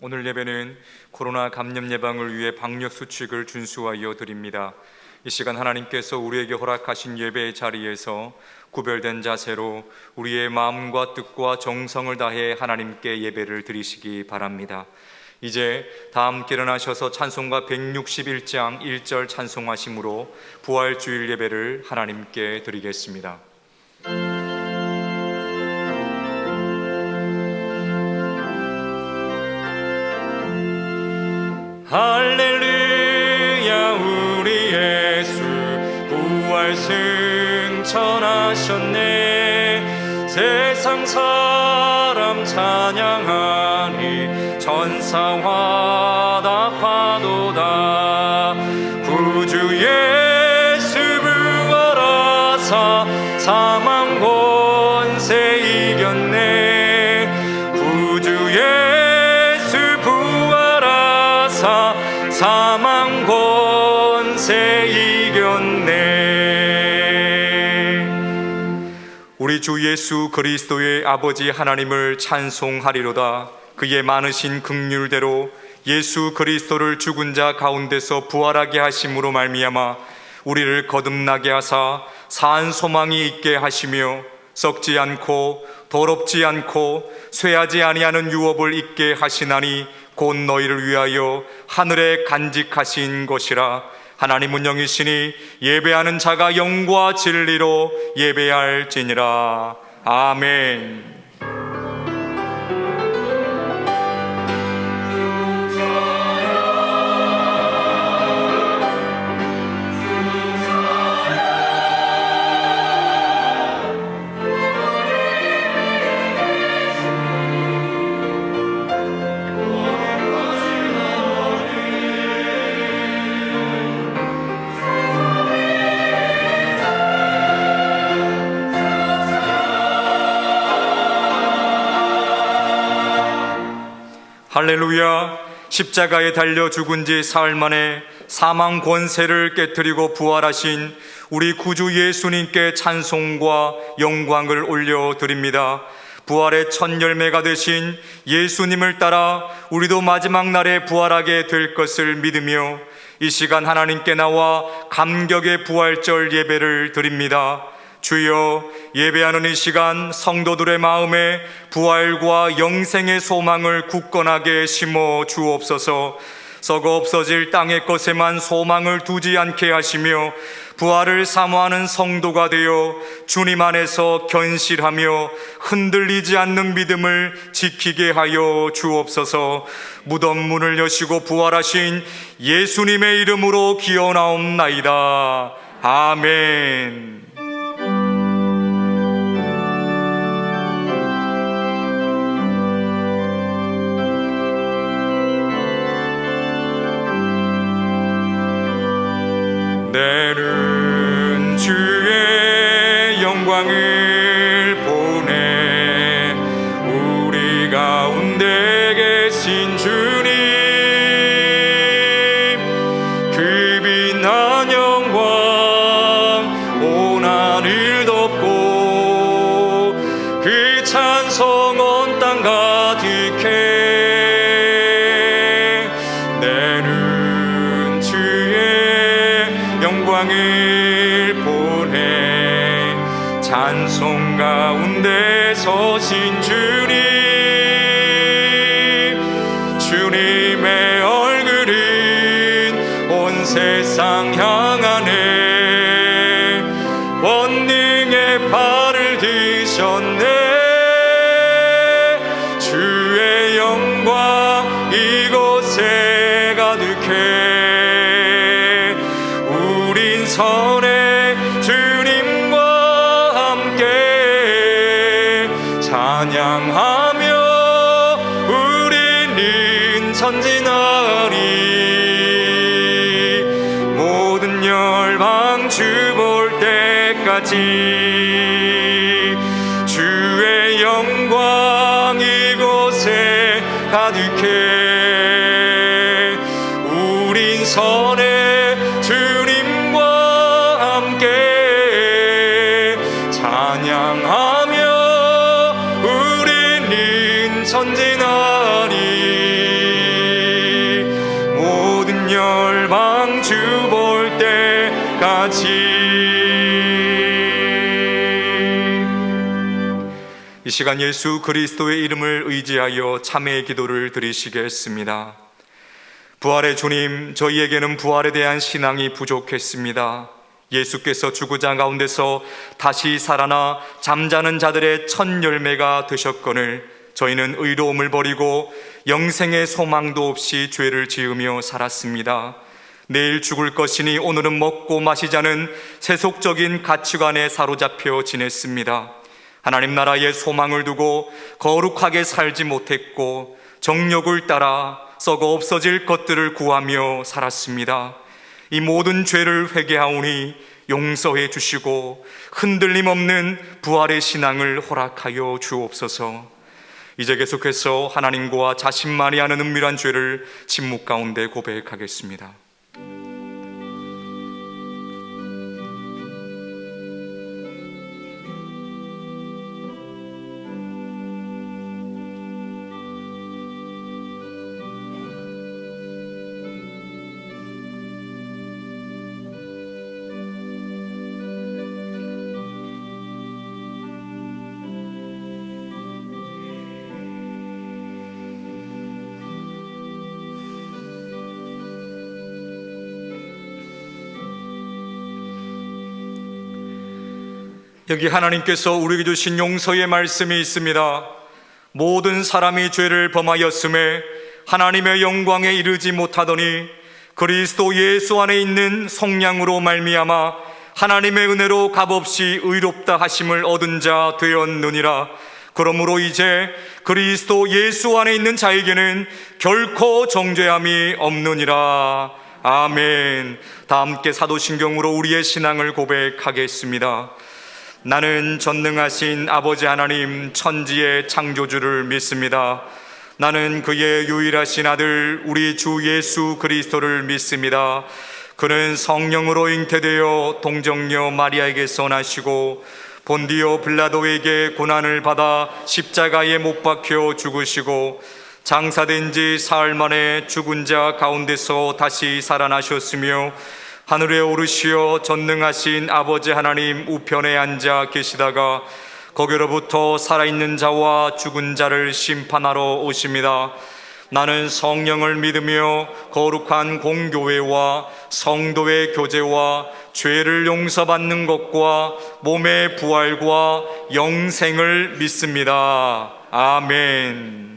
오늘 예배는 코로나 감염 예방을 위해 방역 수칙을 준수하여 드립니다. 이 시간 하나님께서 우리에게 허락하신 예배의 자리에서 구별된 자세로 우리의 마음과 뜻과 정성을 다해 하나님께 예배를 드리시기 바랍니다. 이제 다 함께 일어나셔서 찬송가 161장 1절 찬송하심으로 부활주일 예배를 하나님께 드리겠습니다. 할렐루야, 우리 예수 부활 승천하셨네. 세상 사람 찬양하니 천사와 답하도다. 구주 예수 부활하사 사망 권세 이겼네. 구주 예수 부활하사 사망 권세 이겼네. 우리 주 예수 그리스도의 아버지 하나님을 찬송하리로다. 그의 많으신 긍휼대로 예수 그리스도를 죽은 자 가운데서 부활하게 하심으로 말미암아 우리를 거듭나게 하사 산 소망이 있게 하시며 썩지 않고 더럽지 않고 쇠하지 아니하는 유업을 있게 하시나니 곧 너희를 위하여 하늘에 간직하신 것이라. 하나님은 영이시니 예배하는 자가 영과 진리로 예배할지니라. 아멘. 할렐루야. 십자가에 달려 죽은 지 사흘 만에 사망 권세를 깨뜨리고 부활하신 우리 구주 예수님께 찬송과 영광을 올려드립니다. 부활의 첫 열매가 되신 예수님을 따라 우리도 마지막 날에 부활하게 될 것을 믿으며 이 시간 하나님께 나와 감격의 부활절 예배를 드립니다. 주여, 예배하는 이 시간 성도들의 마음에 부활과 영생의 소망을 굳건하게 심어 주옵소서. 썩어 없어질 땅의 것에만 소망을 두지 않게 하시며 부활을 사모하는 성도가 되어 주님 안에서 견실하며 흔들리지 않는 믿음을 지키게 하여 주옵소서. 무덤 문을 여시고 부활하신 예수님의 이름으로 기어나옵나이다. 아멘. 내는 주의 영광을 보내. 우리 가운데 계신 주님, 그 빛난 영광 온 하늘 덮고 그 찬송 온 땅 가득해. 영광을 보내. 찬송 가운데 서신 주님, 주님의 얼굴은 온 세상 향하네. 권능의 팔을 드셨네. 주의 영광 이곳에 가득해. 선의 주님과 함께 찬양하며 우리는 전진하리. 모든 열방 주 볼 때까지 주의 영광 이곳에 가득해. 우린 선의 주님과 함께 찬양하며 우리는 전진하리. 이 시간 예수 그리스도의 이름을 의지하여 참회의 기도를 드리시겠습니다. 부활의 주님, 저희에게는 부활에 대한 신앙이 부족했습니다. 예수께서 죽은 자 가운데서 다시 살아나 잠자는 자들의 첫 열매가 되셨거늘 저희는 의로움을 버리고 영생의 소망도 없이 죄를 지으며 살았습니다. 내일 죽을 것이니 오늘은 먹고 마시자는 세속적인 가치관에 사로잡혀 지냈습니다. 하나님 나라의 소망을 두고 거룩하게 살지 못했고 정욕을 따라 썩어 없어질 것들을 구하며 살았습니다. 이 모든 죄를 회개하오니 용서해 주시고 흔들림 없는 부활의 신앙을 허락하여 주옵소서. 이제 계속해서 하나님과 자신만이 아는 은밀한 죄를 침묵 가운데 고백하겠습니다. 여기 하나님께서 우리에게 주신 용서의 말씀이 있습니다. 모든 사람이 죄를 범하였음에 하나님의 영광에 이르지 못하더니 그리스도 예수 안에 있는 성량으로 말미암아 하나님의 은혜로 값없이 의롭다 하심을 얻은 자 되었느니라. 그러므로 이제 그리스도 예수 안에 있는 자에게는 결코 정죄함이 없느니라. 아멘. 다 함께 사도신경으로 우리의 신앙을 고백하겠습니다. 나는 전능하신 아버지 하나님 천지의 창조주를 믿습니다. 나는 그의 유일하신 아들 우리 주 예수 그리스도를 믿습니다. 그는 성령으로 잉태되어 동정녀 마리아에게서 나시고 본디오 빌라도에게 고난을 받아 십자가에 못 박혀 죽으시고 장사된 지 사흘 만에 죽은 자 가운데서 다시 살아나셨으며 하늘에 오르시어 전능하신 아버지 하나님 우편에 앉아 계시다가 거기로부터 살아있는 자와 죽은 자를 심판하러 오십니다. 나는 성령을 믿으며 거룩한 공교회와 성도의 교제와 죄를 용서받는 것과 몸의 부활과 영생을 믿습니다. 아멘.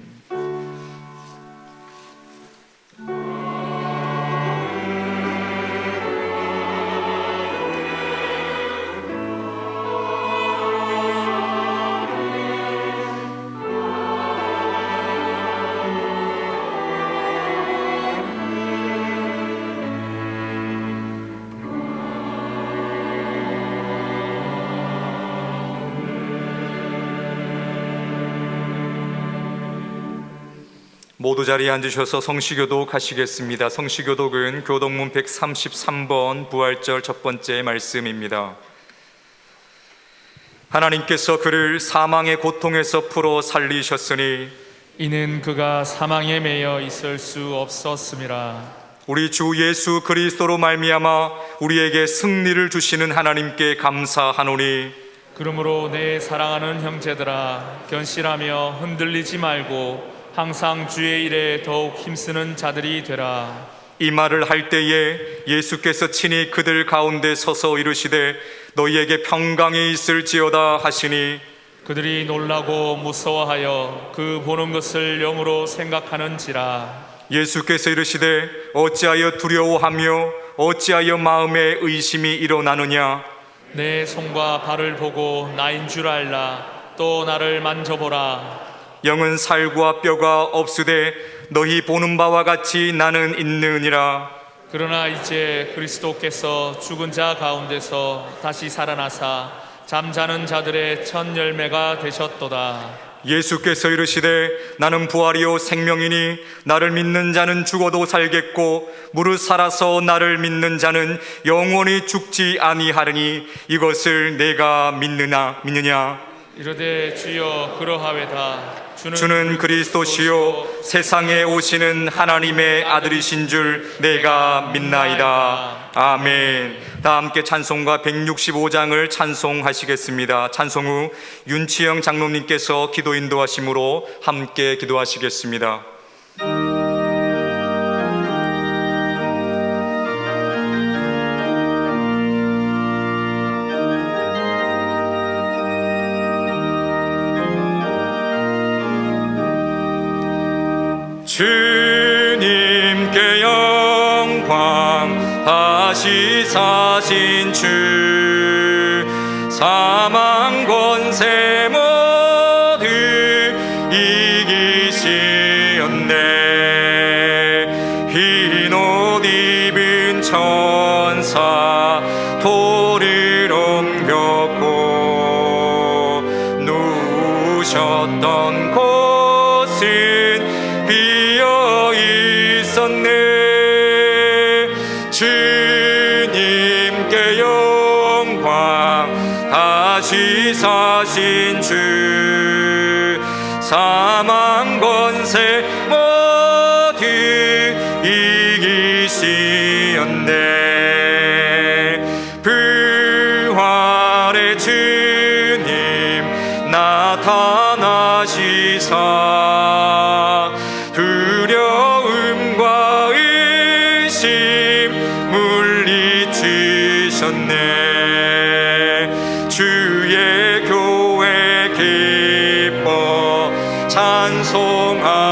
모두 자리에 앉으셔서 성시교독 하시겠습니다. 성시교독은 교독문 133번 부활절 첫 번째 말씀입니다. 하나님께서 그를 사망의 고통에서 풀어 살리셨으니 이는 그가 사망에 매여 있을 수 없었음이라. 우리 주 예수 그리스도로 말미암아 우리에게 승리를 주시는 하나님께 감사하노니 그러므로 내 사랑하는 형제들아 견실하며 흔들리지 말고 항상 주의 일에 더욱 힘쓰는 자들이 되라. 이 말을 할 때에 예수께서 친히 그들 가운데 서서 이르시되 너희에게 평강이 있을지어다 하시니 그들이 놀라고 무서워하여 그 보는 것을 영으로 생각하는지라. 예수께서 이르시되 어찌하여 두려워하며 어찌하여 마음에 의심이 일어나느냐. 내 손과 발을 보고 나인 줄 알라. 또 나를 만져보라. 영은 살과 뼈가 없으되 너희 보는 바와 같이 나는 있느니라. 그러나 이제 그리스도께서 죽은 자 가운데서 다시 살아나사 잠자는 자들의 첫 열매가 되셨도다. 예수께서 이르시되 나는 부활이요 생명이니 나를 믿는 자는 죽어도 살겠고 무릇 살아서 나를 믿는 자는 영원히 죽지 아니하리니 이것을 내가 믿느냐. 이르되 주여 그러하외다. 주는 그리스도시요 세상에 오시는 하나님의 아들이신 줄 내가 믿나이다. 아멘. 다 함께 찬송가 165장을 찬송하시겠습니다. 찬송 후 윤치영 장로님께서 기도 인도하심으로 함께 기도하시겠습니다. 주님께 영광, 다시 사신 주, 사망 권세 모두 이기시었네. 흰 옷 입은 천사 돌을 옮겼고, 누우셨던 곳은 비어 있었네. 주님께 영광, 다시 사신 주, 사망 권세 모두 이기시었네. 부활의 주님 나타나시사, 두려움과 의심 물리치셨네. 주의 교회 기뻐 찬송하여라.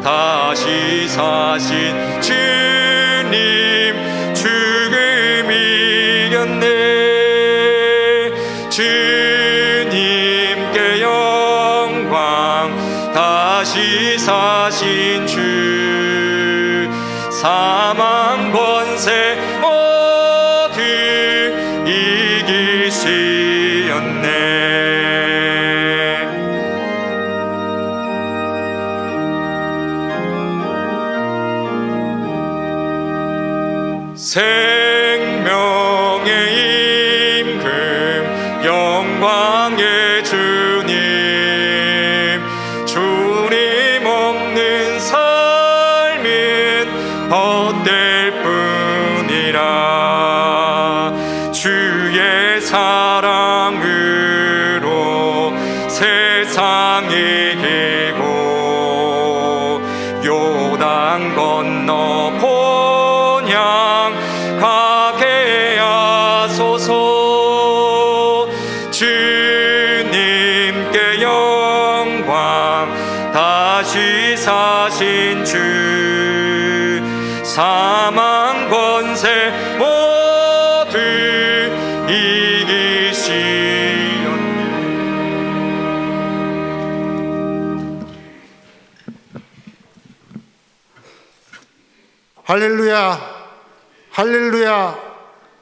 다시 사신 주님 죽음 이겼네. 주님께 영광, 다시 사신 주, 사망 권세 모두 이기시었네. 생명의 임금, 영광의 주님, 주님 없는 삶은 헛될 뿐이라. 주의 사랑으로 세상에 이기고, 요단 건너 본향 가게 하소서. 주님께 영광, 다시 사신 주, 사망 권세 모두 이기시었네. 할렐루야, 할렐루야,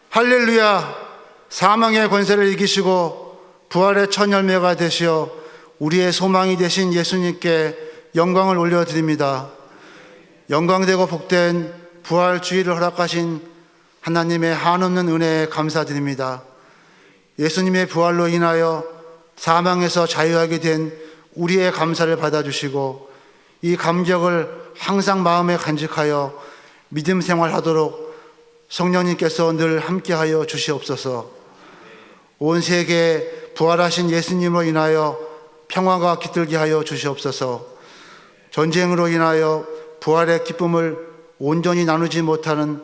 할렐루야. 사망의 권세를 이기시고 부활의 첫 열매가 되시어 우리의 소망이 되신 예수님께 영광을 올려드립니다. 영광되고 복된 부활 주일을 허락하신 하나님의 한없는 은혜에 감사드립니다. 예수님의 부활로 인하여 사망에서 자유하게 된 우리의 감사를 받아주시고, 이 감격을 항상 마음에 간직하여 믿음 생활하도록 성령님께서 늘 함께하여 주시옵소서. 온 세계에 부활하신 예수님으로 인하여 평화가 깃들게 하여 주시옵소서. 전쟁으로 인하여 부활의 기쁨을 온전히 나누지 못하는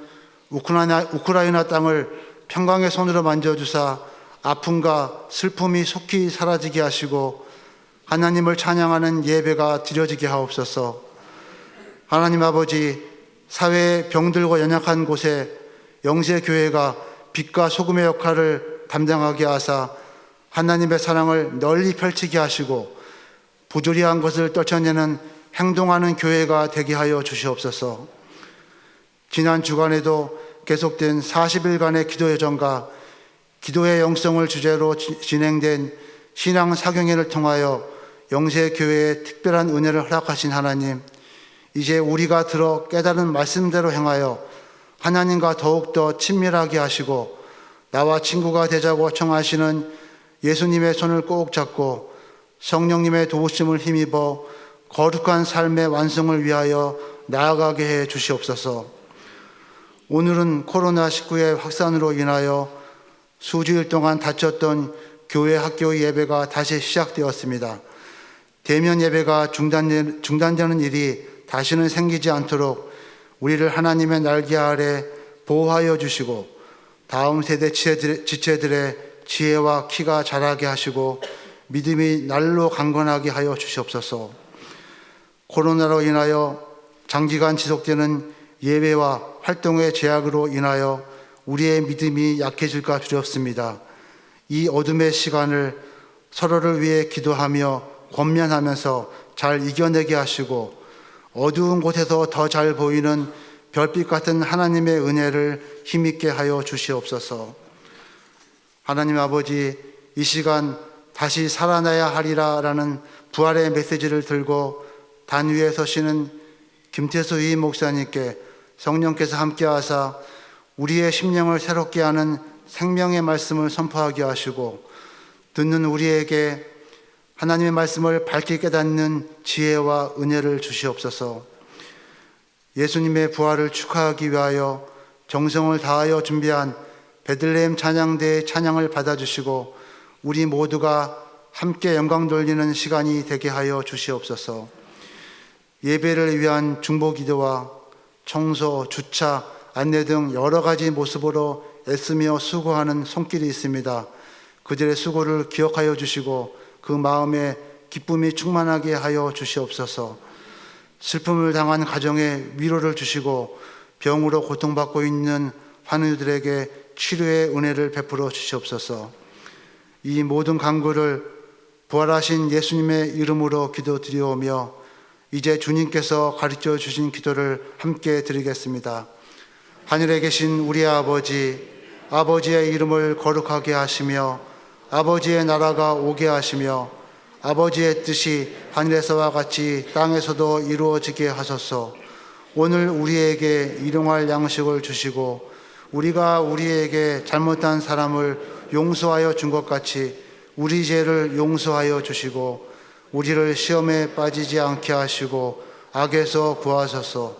우크라이나 땅을 평강의 손으로 만져주사 아픔과 슬픔이 속히 사라지게 하시고, 하나님을 찬양하는 예배가 드려지게 하옵소서. 하나님 아버지, 사회의 병들고 연약한 곳에 영세교회가 빛과 소금의 역할을 담당하게 하사 하나님의 사랑을 널리 펼치게 하시고, 부조리한 것을 떨쳐내는 행동하는 교회가 되게 하여 주시옵소서. 지난 주간에도 계속된 40일간의 기도 여정과 기도의 영성을 주제로 진행된 신앙 사경회를 통하여 영세교회에 특별한 은혜를 허락하신 하나님, 이제 우리가 들어 깨달은 말씀대로 행하여 하나님과 더욱더 친밀하게 하시고, 나와 친구가 되자고 청하시는 예수님의 손을 꼭 잡고 성령님의 도우심을 힘입어 거룩한 삶의 완성을 위하여 나아가게 해 주시옵소서. 오늘은 코로나19의 확산으로 인하여 수주일 동안 닫혔던 교회 학교 예배가 다시 시작되었습니다. 대면 예배가 중단되는 일이 다시는 생기지 않도록 우리를 하나님의 날개 아래 보호하여 주시고 다음 세대 지체들의 지혜와 키가 자라게 하시고 믿음이 날로 강건하게 하여 주시옵소서. 코로나로 인하여 장기간 지속되는 예배와 활동의 제약으로 인하여 우리의 믿음이 약해질까 두렵습니다. 이 어둠의 시간을 서로를 위해 기도하며 권면하면서 잘 이겨내게 하시고 어두운 곳에서 더 잘 보이는 별빛 같은 하나님의 은혜를 힘있게 하여 주시옵소서. 하나님 아버지, 이 시간 다시 살아나야 하리라 라는 부활의 메시지를 들고 단 위에 서시는 김태수 이 목사님께 성령께서 함께하사 우리의 심령을 새롭게 하는 생명의 말씀을 선포하게 하시고 듣는 우리에게 하나님의 말씀을 밝게 깨닫는 지혜와 은혜를 주시옵소서. 예수님의 부활을 축하하기 위하여 정성을 다하여 준비한 베들레헴 찬양대의 찬양을 받아주시고 우리 모두가 함께 영광 돌리는 시간이 되게 하여 주시옵소서. 예배를 위한 중보기도와 청소, 주차, 안내 등 여러 가지 모습으로 애쓰며 수고하는 손길이 있습니다. 그들의 수고를 기억하여 주시고 그 마음에 기쁨이 충만하게 하여 주시옵소서. 슬픔을 당한 가정에 위로를 주시고 병으로 고통받고 있는 환우들에게 치료의 은혜를 베풀어 주시옵소서. 이 모든 간구를 부활하신 예수님의 이름으로 기도드리오며 이제 주님께서 가르쳐 주신 기도를 함께 드리겠습니다. 하늘에 계신 우리 아버지, 아버지의 이름을 거룩하게 하시며 아버지의 나라가 오게 하시며 아버지의 뜻이 하늘에서와 같이 땅에서도 이루어지게 하소서. 오늘 우리에게 일용할 양식을 주시고 우리가 우리에게 잘못한 사람을 용서하여 준 것 같이 우리 죄를 용서하여 주시고 우리를 시험에 빠지지 않게 하시고 악에서 구하소서.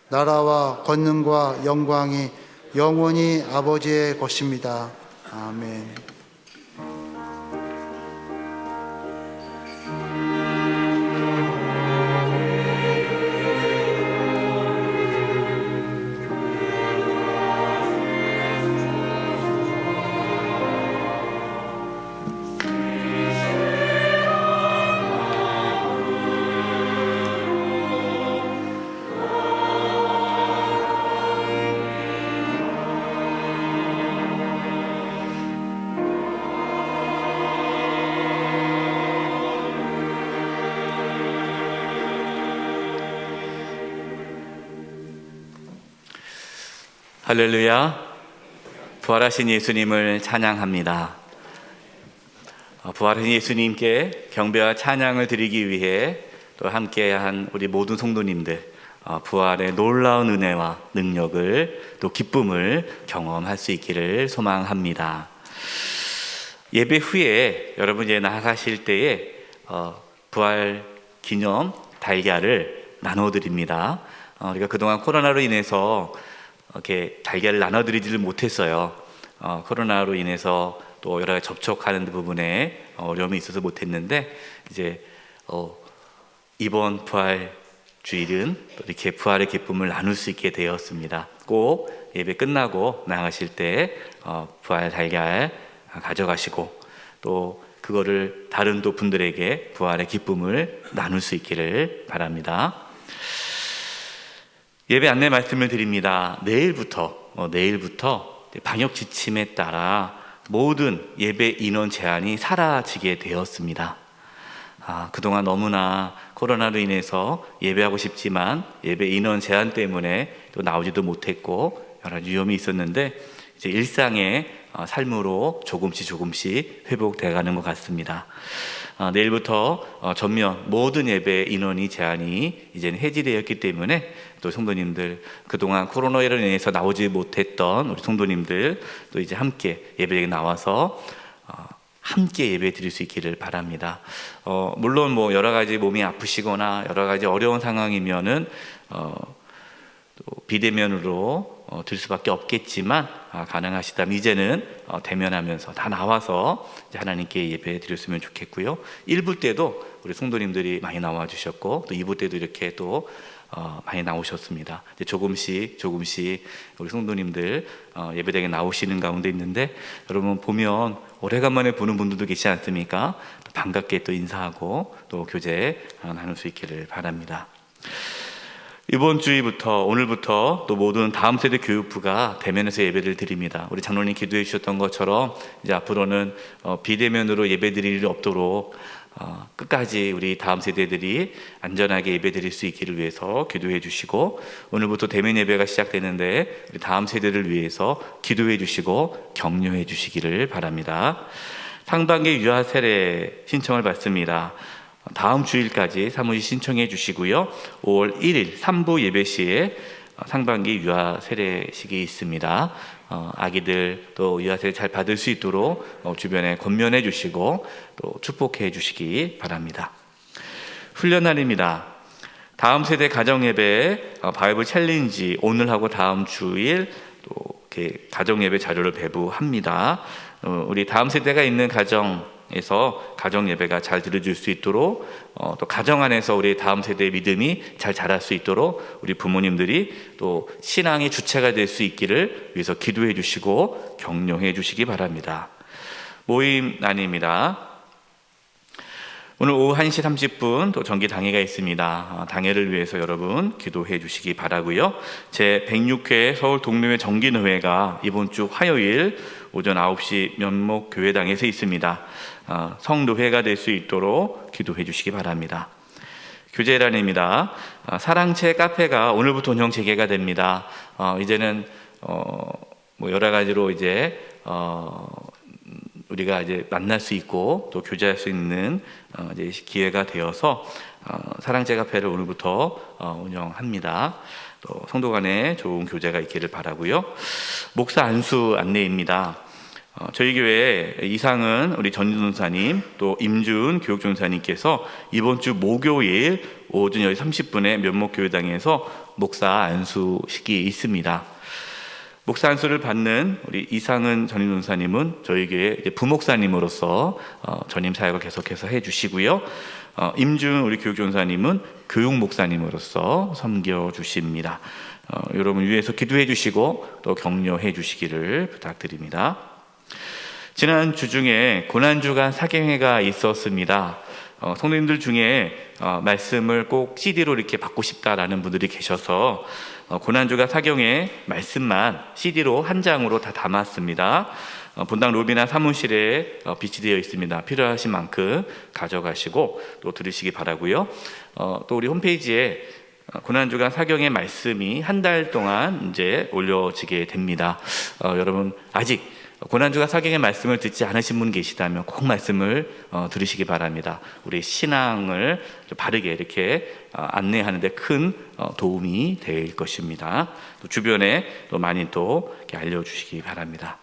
나라와 권능과 영광이 영원히 아버지의 것입니다. 아멘. 할렐루야. 부활하신 예수님을 찬양합니다. 부활하신 예수님께 경배와 찬양을 드리기 위해 또 함께한 우리 모든 성도님들, 부활의 놀라운 은혜와 능력을 또 기쁨을 경험할 수 있기를 소망합니다. 예배 후에 여러분 이제 나가실 때에 부활 기념 달걀을 나눠드립니다. 우리가 그동안 코로나로 인해서 이렇게 달걀을 나눠드리지를 못했어요. 코로나로 인해서 또 여러 가지 접촉하는 부분에 어려움이 있어서 못했는데 이제 이번 부활 주일은 또 이렇게 부활의 기쁨을 나눌 수 있게 되었습니다. 꼭 예배 끝나고 나가실 때 부활 달걀 가져가시고 또 그거를 다른 또 분들에게 부활의 기쁨을 나눌 수 있기를 바랍니다. 예배 안내 말씀을 드립니다. 내일부터 방역 지침에 따라 모든 예배 인원 제한이 사라지게 되었습니다. 그동안 너무나 코로나로 인해서 예배하고 싶지만 예배 인원 제한 때문에 또 나오지도 못했고 여러 위험이 있었는데 이제 일상의 삶으로 조금씩 회복되어 가는 것 같습니다. 내일부터 전면 모든 예배 인원이 제한이 이제는 해지되었기 때문에 또 성도님들 그동안 코로나로 인해서 나오지 못했던 우리 성도님들 또 이제 함께 예배에 나와서 함께 예배 드릴 수 있기를 바랍니다. 물론 뭐 여러 가지 몸이 아프시거나 여러 가지 어려운 상황이면은 또 비대면으로 들 수밖에 없겠지만 가능하시다면 이제는 대면하면서 다 나와서 이제 하나님께 예배 드렸으면 좋겠고요. 1부 때도 우리 성도님들이 많이 나와 주셨고 또 2부 때도 이렇게 또 많이 나오셨습니다. 이제 조금씩 우리 성도님들 예배당에 나오시는 가운데 있는데 여러분 보면 오래간만에 보는 분들도 계시지 않습니까? 반갑게 또 인사하고 또 교제 나눌 수 있기를 바랍니다. 이번 주부터 오늘부터 또 모든 다음 세대 교육부가 대면에서 예배를 드립니다. 우리 장로님 기도해 주셨던 것처럼 이제 앞으로는 비대면으로 예배 드릴 일이 없도록 끝까지 우리 다음 세대들이 안전하게 예배 드릴 수 있기를 위해서 기도해 주시고 오늘부터 대면 예배가 시작되는데 우리 다음 세대를 위해서 기도해 주시고 격려해 주시기를 바랍니다. 상반기 유아 세례 신청을 받습니다. 다음 주일까지 사무실 신청해 주시고요. 5월 1일 3부 예배 시에 상반기 유아 세례식이 있습니다. 아기들 또 유아 세례 잘 받을 수 있도록 주변에 권면해 주시고 또 축복해 주시기 바랍니다. 훈련 날입니다. 다음 세대 가정 예배 바이블 챌린지 오늘하고 다음 주일 또 이렇게 가정 예배 자료를 배부합니다. 우리 다음 세대가 있는 가정에서 가정 예배가 잘 드려질 수 있도록 또 가정 안에서 우리 다음 세대의 믿음이 잘 자랄 수 있도록 우리 부모님들이 또 신앙의 주체가 될 수 있기를 위해서 기도해 주시고 격려해 주시기 바랍니다. 모임 난입니다. 오늘 오후 1시 30분 또 정기 당회가 있습니다. 당회를 위해서 여러분 기도해 주시기 바라고요. 제 106회 서울 동료회 정기노회가 이번 주 화요일 오전 9시 면목교회당에서 있습니다. 성노회가 될 수 있도록 기도해 주시기 바랍니다. 교제란입니다. 사랑채 카페가 오늘부터 운영 재개가 됩니다. 이제는 뭐 여러 가지로 이제 우리가 이제 만날 수 있고 또 교제할 수 있는 이제 기회가 되어서 사랑채 카페를 오늘부터 운영합니다. 또 성도 간에 좋은 교제가 있기를 바라고요. 목사 안수 안내입니다. 저희 교회 이상은 우리 전준사님 또 임준 교육전사님께서 이번 주 목요일 오전 10시 30분에 면목교회당에서 목사 안수식이 있습니다. 목사 안수를 받는 우리 이상은 전임전사님은 저희 교회 부목사님으로서 전임 사역을 계속해서 해주시고요. 임준 우리 교육전사님은 교육목사님으로서 섬겨주십니다. 여러분 위해서 기도해 주시고 또 격려해 주시기를 부탁드립니다. 지난 주 중에 고난주간 사경회가 있었습니다. 성도님들 중에 말씀을 꼭 CD로 이렇게 받고 싶다라는 분들이 계셔서 고난주간 사경회 말씀만 CD로 한 장으로 다 담았습니다. 본당 로비나 사무실에 비치되어 있습니다. 필요하신 만큼 가져가시고 또 들으시기 바라고요. 또 우리 홈페이지에 고난주간 사경의 말씀이 한 달 동안 이제 올려지게 됩니다. 여러분 아직 고난주간 사경의 말씀을 듣지 않으신 분 계시다면 꼭 말씀을 들으시기 바랍니다. 우리 신앙을 바르게 이렇게 안내하는 데 큰 도움이 될 것입니다. 또 주변에 또 많이 또 이렇게 알려주시기 바랍니다.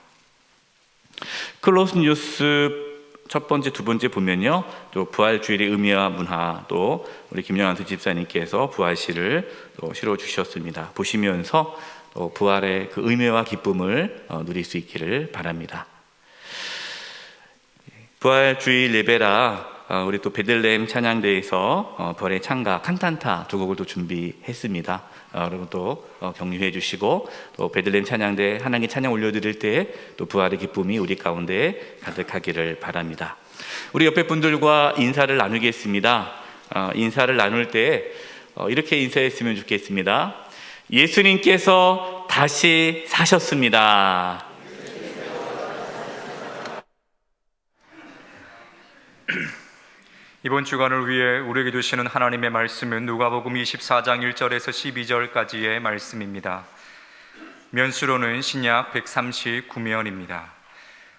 클로스 뉴스 첫 번째, 두 번째 보면요, 또 부활 주일의 의미와 문화, 또 우리 김영환 집사님께서 부활시를 또 실어 주셨습니다. 보시면서 또 부활의 그 의미와 기쁨을 누릴 수 있기를 바랍니다. 부활 주일 예배라 우리 또 베들레헴 찬양대에서 부활의 찬가 칸탄타 두 곡을 또 준비했습니다. 여러분 또 격려해 주시고 또 베들레헴 찬양대 하나님께 찬양 올려드릴 때 또 부활의 기쁨이 우리 가운데 가득하기를 바랍니다. 우리 옆에 분들과 인사를 나누겠습니다. 인사를 나눌 때 이렇게 인사했으면 좋겠습니다. 예수님께서 다시 사셨습니다. 이번 주간을 위해 우리에게 주시는 하나님의 말씀은 누가복음 24장 1절에서 12절까지의 말씀입니다. 면수로는 신약 139면입니다.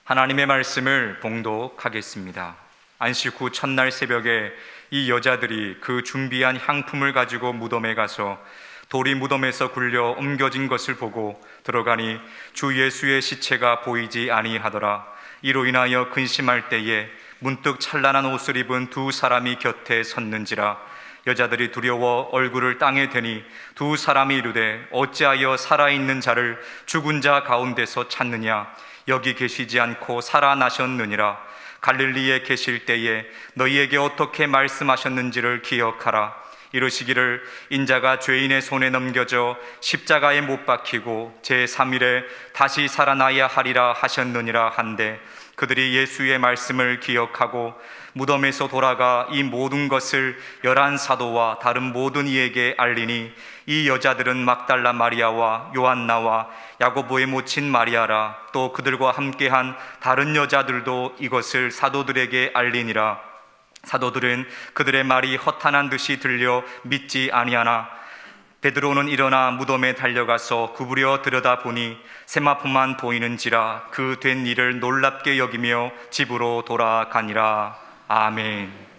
하나님의 말씀을 봉독하겠습니다. 안식 후 첫날 새벽에 이 여자들이 그 준비한 향품을 가지고 무덤에 가서 돌이 무덤에서 굴려 옮겨진 것을 보고 들어가니 주 예수의 시체가 보이지 아니하더라. 이로 인하여 근심할 때에 문득 찬란한 옷을 입은 두 사람이 곁에 섰는지라. 여자들이 두려워 얼굴을 땅에 대니 두 사람이 이르되 어찌하여 살아있는 자를 죽은 자 가운데서 찾느냐? 여기 계시지 않고 살아나셨느니라. 갈릴리에 계실 때에 너희에게 어떻게 말씀하셨는지를 기억하라. 이르시기를 인자가 죄인의 손에 넘겨져 십자가에 못 박히고 제3일에 다시 살아나야 하리라 하셨느니라 한데, 그들이 예수의 말씀을 기억하고 무덤에서 돌아가 이 모든 것을 11 사도와 다른 모든 이에게 알리니, 이 여자들은 막달라 마리아와 요한나와 야고보의 모친 마리아라. 또 그들과 함께한 다른 여자들도 이것을 사도들에게 알리니라. 사도들은 그들의 말이 허탄한 듯이 들려 믿지 아니하나 베드로는 일어나 무덤에 달려가서 구부려 들여다보니 세마포만 보이는지라 그 된 일을 놀랍게 여기며 집으로 돌아가니라. 아멘.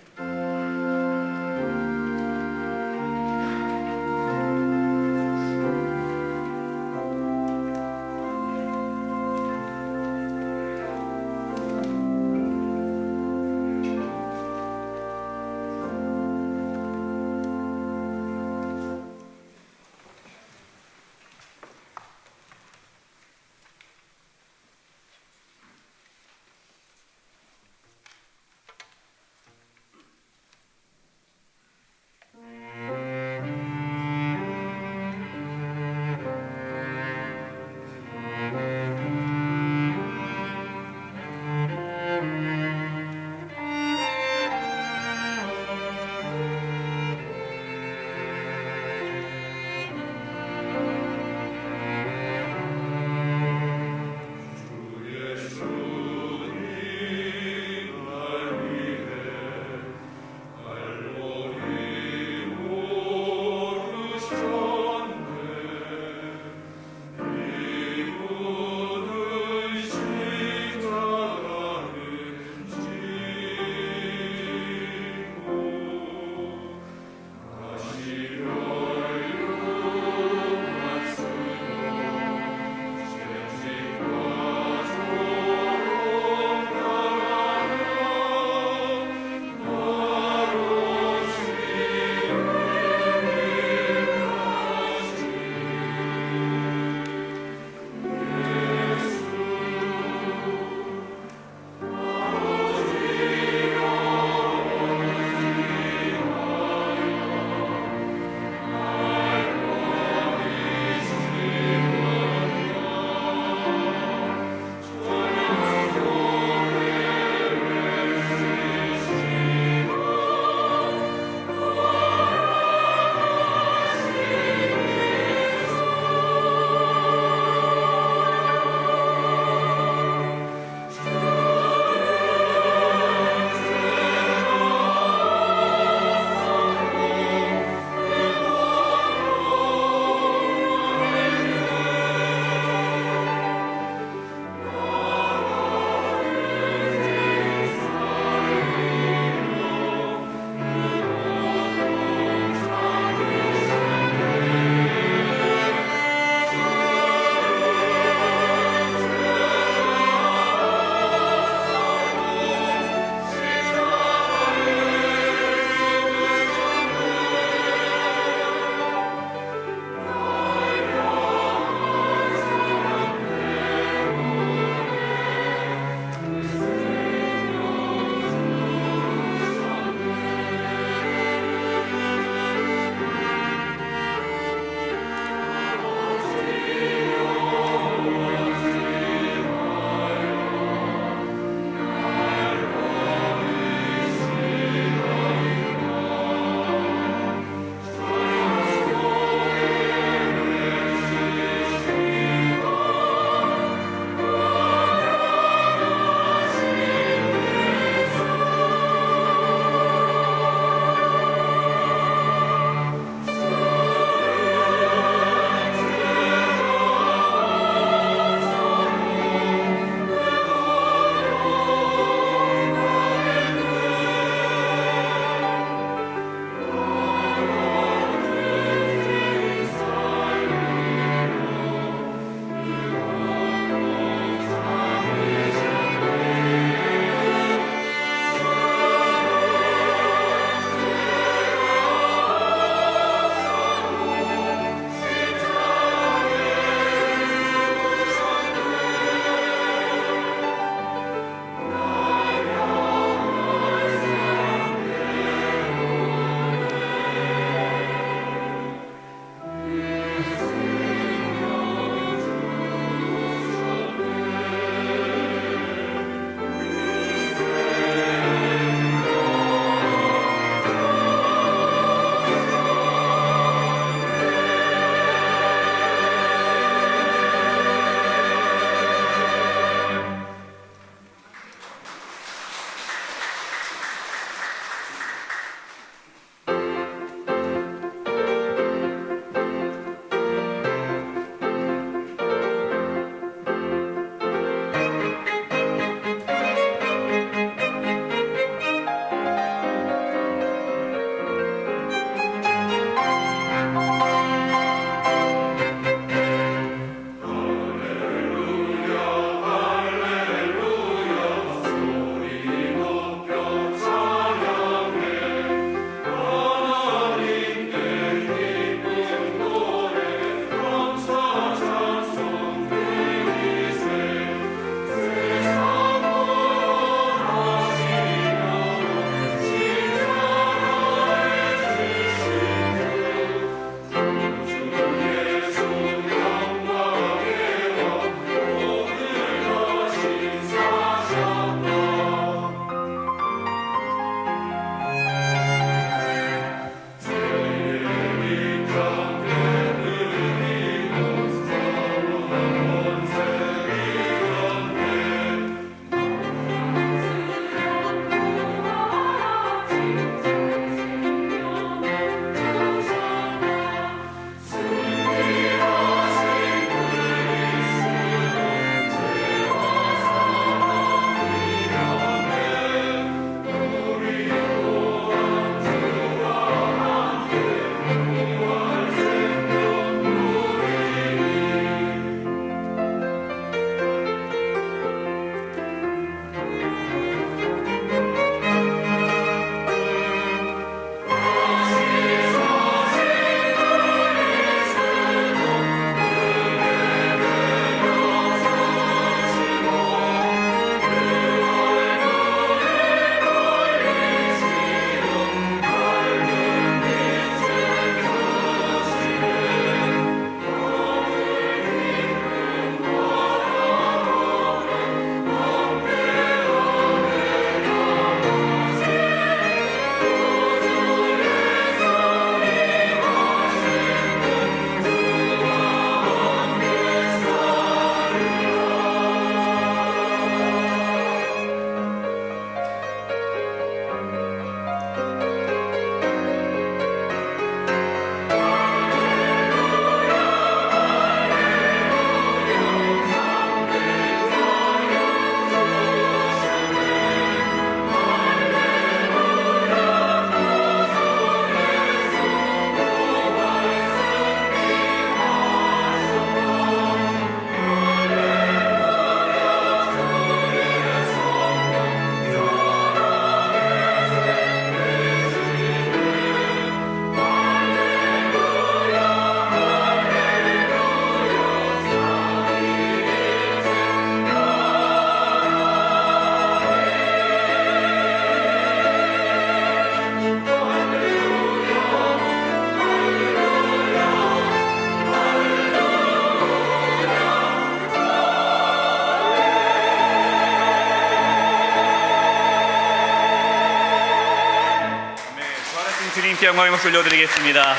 주님께 영광의 목소리 올려드리겠습니다.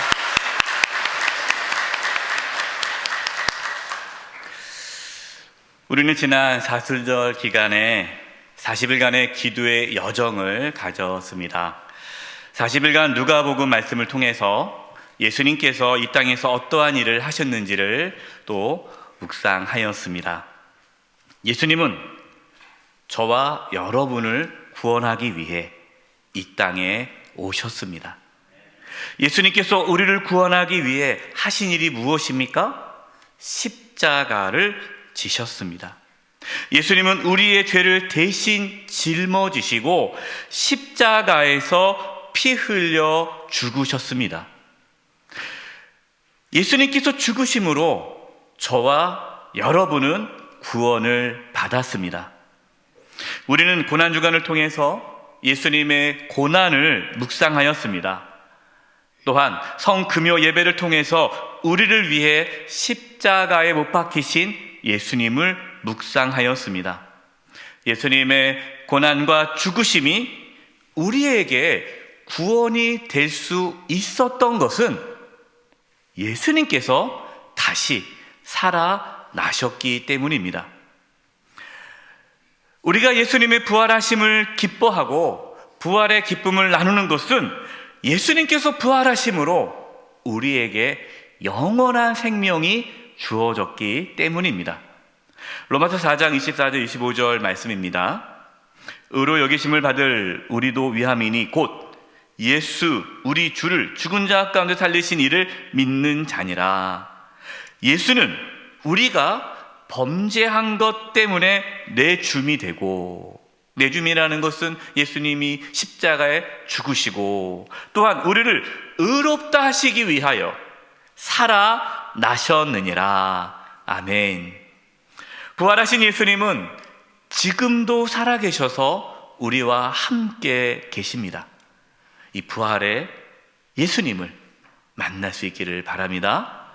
우리는 지난 사순절 기간에 40일간의 기도의 여정을 가졌습니다. 40일간 누가복음 말씀을 통해서 예수님께서 이 땅에서 어떠한 일을 하셨는지를 또 묵상하였습니다. 예수님은 저와 여러분을 구원하기 위해 이 땅에 오셨습니다. 예수님께서 우리를 구원하기 위해 하신 일이 무엇입니까? 십자가를 지셨습니다. 예수님은 우리의 죄를 대신 짊어지시고 십자가에서 피 흘려 죽으셨습니다. 예수님께서 죽으심으로 저와 여러분은 구원을 받았습니다. 우리는 고난주간을 통해서 예수님의 고난을 묵상하였습니다. 또한 성금요 예배를 통해서 우리를 위해 십자가에 못 박히신 예수님을 묵상하였습니다. 예수님의 고난과 죽으심이 우리에게 구원이 될 수 있었던 것은 예수님께서 다시 살아나셨기 때문입니다. 우리가 예수님의 부활하심을 기뻐하고 부활의 기쁨을 나누는 것은 예수님께서 부활하심으로 우리에게 영원한 생명이 주어졌기 때문입니다. 로마서 4장 24절 25절 말씀입니다. 의로 여기심을 받을 우리도 위함이니 곧 예수 우리 주를 죽은 자 가운데 살리신 이를 믿는 자니라. 예수는 우리가 범죄한 것 때문에 내 줌이 되고, 내 줌이라는 것은 예수님이 십자가에 죽으시고 또한 우리를 의롭다 하시기 위하여 살아나셨느니라. 아멘. 부활하신 예수님은 지금도 살아계셔서 우리와 함께 계십니다. 이 부활의 예수님을 만날 수 있기를 바랍니다.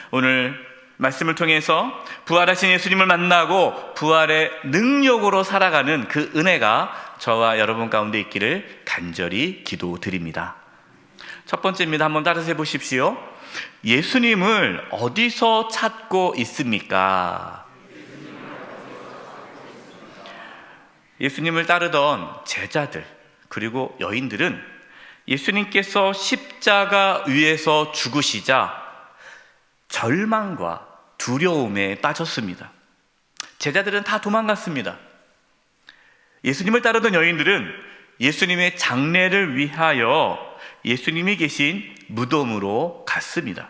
오늘 말씀을 통해서 부활하신 예수님을 만나고 부활의 능력으로 살아가는 그 은혜가 저와 여러분 가운데 있기를 간절히 기도드립니다. 첫 번째입니다. 한번 따라서 해보십시오. 예수님을 어디서 찾고 있습니까? 예수님을 따르던 제자들 그리고 여인들은 예수님께서 십자가 위에서 죽으시자 절망과 두려움에 빠졌습니다. 제자들은 다 도망갔습니다. 예수님을 따르던 여인들은 예수님의 장례를 위하여 예수님이 계신 무덤으로 갔습니다.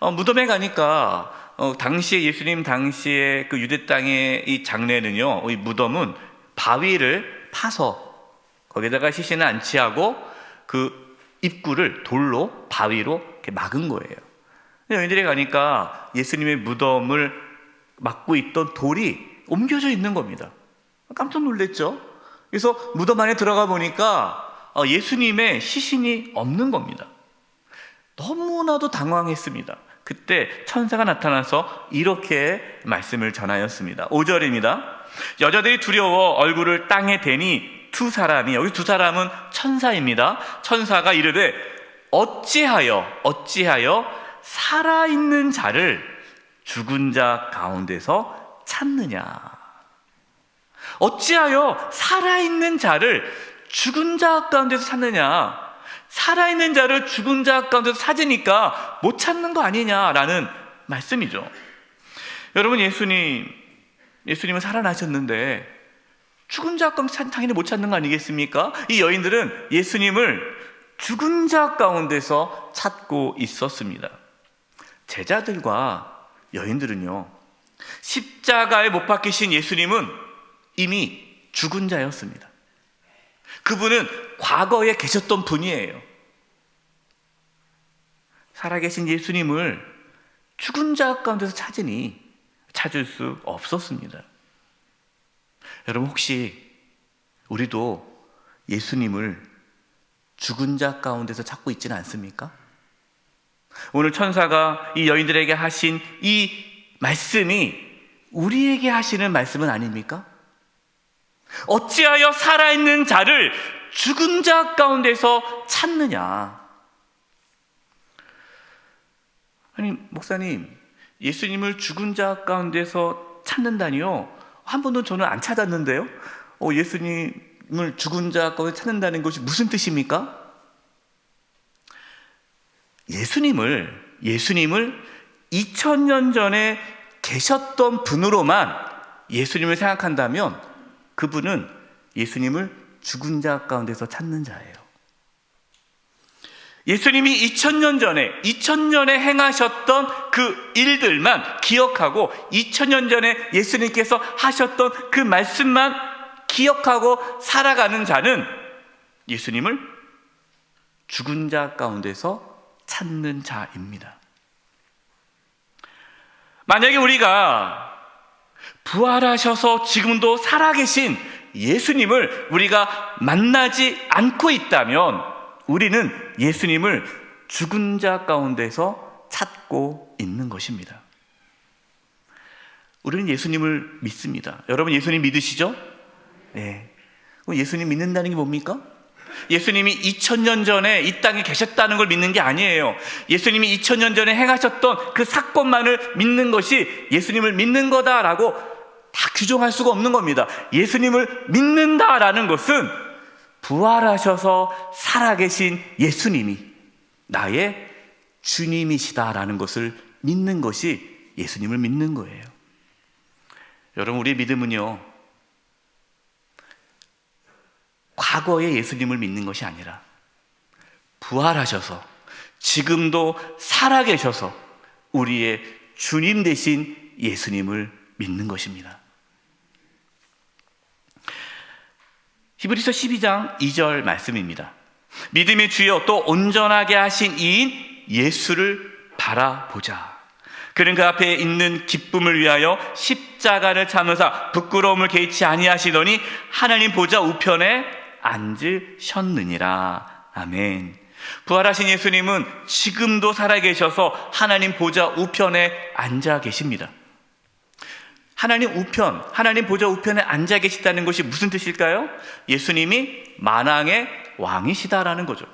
무덤에 가니까 당시에 예수님 당시에 그 유대 땅의 이 장례는요, 이 무덤은 바위를 파서 거기다가 시신을 안치하고 그 입구를 돌로 바위로 이렇게 막은 거예요. 여인들이 가니까 예수님의 무덤을 막고 있던 돌이 옮겨져 있는 겁니다. 깜짝 놀랐죠. 그래서 무덤 안에 들어가 보니까 예수님의 시신이 없는 겁니다. 너무나도 당황했습니다. 그때 천사가 나타나서 이렇게 말씀을 전하였습니다. 5절입니다. 여자들이 두려워 얼굴을 땅에 대니 두 사람이, 여기 두 사람은 천사입니다. 천사가 이르되 어찌하여 살아있는 자를 죽은 자 가운데서 찾느냐. 어찌하여 살아있는 자를 죽은 자 가운데서 찾느냐. 살아있는 자를 죽은 자 가운데서 찾으니까 못 찾는 거 아니냐라는 말씀이죠. 여러분, 예수님은 살아나셨는데 죽은 자 가운데 당연히 못 찾는 거 아니겠습니까? 이 여인들은 예수님을 죽은 자 가운데서 찾고 있었습니다. 제자들과 여인들은요, 십자가에 못 박히신 예수님은 이미 죽은 자였습니다. 그분은 과거에 계셨던 분이에요. 살아계신 예수님을 죽은 자 가운데서 찾으니 찾을 수 없었습니다. 여러분, 혹시 우리도 예수님을 죽은 자 가운데서 찾고 있지는 않습니까? 오늘 천사가 이 여인들에게 하신 이 말씀이 우리에게 하시는 말씀은 아닙니까? 어찌하여 살아있는 자를 죽은 자 가운데서 찾느냐? 아니, 목사님, 예수님을 죽은 자 가운데서 찾는다니요? 한 번도 저는 안 찾았는데요? 예수님을 죽은 자 가운데 찾는다는 것이 무슨 뜻입니까? 예수님을 2000년 전에 계셨던 분으로만 예수님을 생각한다면 그분은 예수님을 죽은 자 가운데서 찾는 자예요. 예수님이 2000년에 행하셨던 그 일들만 기억하고 2000년 전에 예수님께서 하셨던 그 말씀만 기억하고 살아가는 자는 예수님을 죽은 자 가운데서 찾는 자입니다. 만약에 우리가 부활하셔서 지금도 살아계신 예수님을 우리가 만나지 않고 있다면 우리는 예수님을 죽은 자 가운데서 찾고 있는 것입니다. 우리는 예수님을 믿습니다. 여러분 예수님 믿으시죠? 네. 그럼 예수님 믿는다는 게 뭡니까? 예수님이 2000년 전에 이 땅에 계셨다는 걸 믿는 게 아니에요. 예수님이 2000년 전에 행하셨던 그 사건만을 믿는 것이 예수님을 믿는 거다라고 다 규정할 수가 없는 겁니다. 예수님을 믿는다라는 것은 부활하셔서 살아계신 예수님이 나의 주님이시다라는 것을 믿는 것이 예수님을 믿는 거예요. 여러분, 우리의 믿음은요, 과거의 예수님을 믿는 것이 아니라 부활하셔서 지금도 살아계셔서 우리의 주님 되신 예수님을 믿는 것입니다. 히브리서 12장 2절 말씀입니다. 믿음의 주여 또 온전하게 하신 이인 예수를 바라보자. 그는 그 앞에 있는 기쁨을 위하여 십자가를 참으사 부끄러움을 개의치 아니하시더니 하나님 보좌 우편에 앉으셨느니라. 아멘. 부활하신 예수님은 지금도 살아계셔서 하나님 보좌 우편에 앉아 계십니다. 하나님 보좌 우편에 앉아 계시다는 것이 무슨 뜻일까요? 예수님이 만왕의 왕이시다라는 거죠.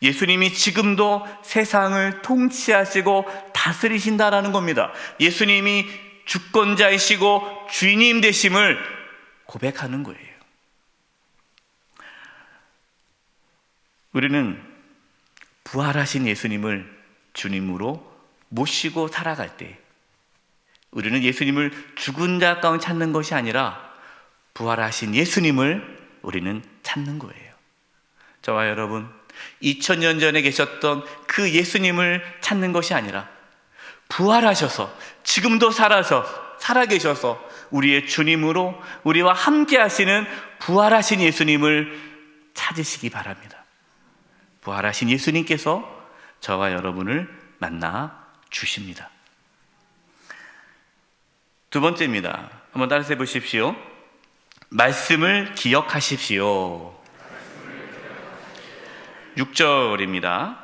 예수님이 지금도 세상을 통치하시고 다스리신다라는 겁니다. 예수님이 주권자이시고 주님 되심을 고백하는 거예요. 우리는 부활하신 예수님을 주님으로 모시고 살아갈 때 우리는 예수님을 죽은 자 가운데 찾는 것이 아니라 부활하신 예수님을 우리는 찾는 거예요. 저와 여러분, 2000년 전에 계셨던 그 예수님을 찾는 것이 아니라 부활하셔서 지금도 살아계셔서 우리의 주님으로 우리와 함께 하시는 부활하신 예수님을 찾으시기 바랍니다. 부활하신 예수님께서 저와 여러분을 만나 주십니다. 두 번째입니다. 한번 따라서 해보십시오. 말씀을 기억하십시오. 6절입니다.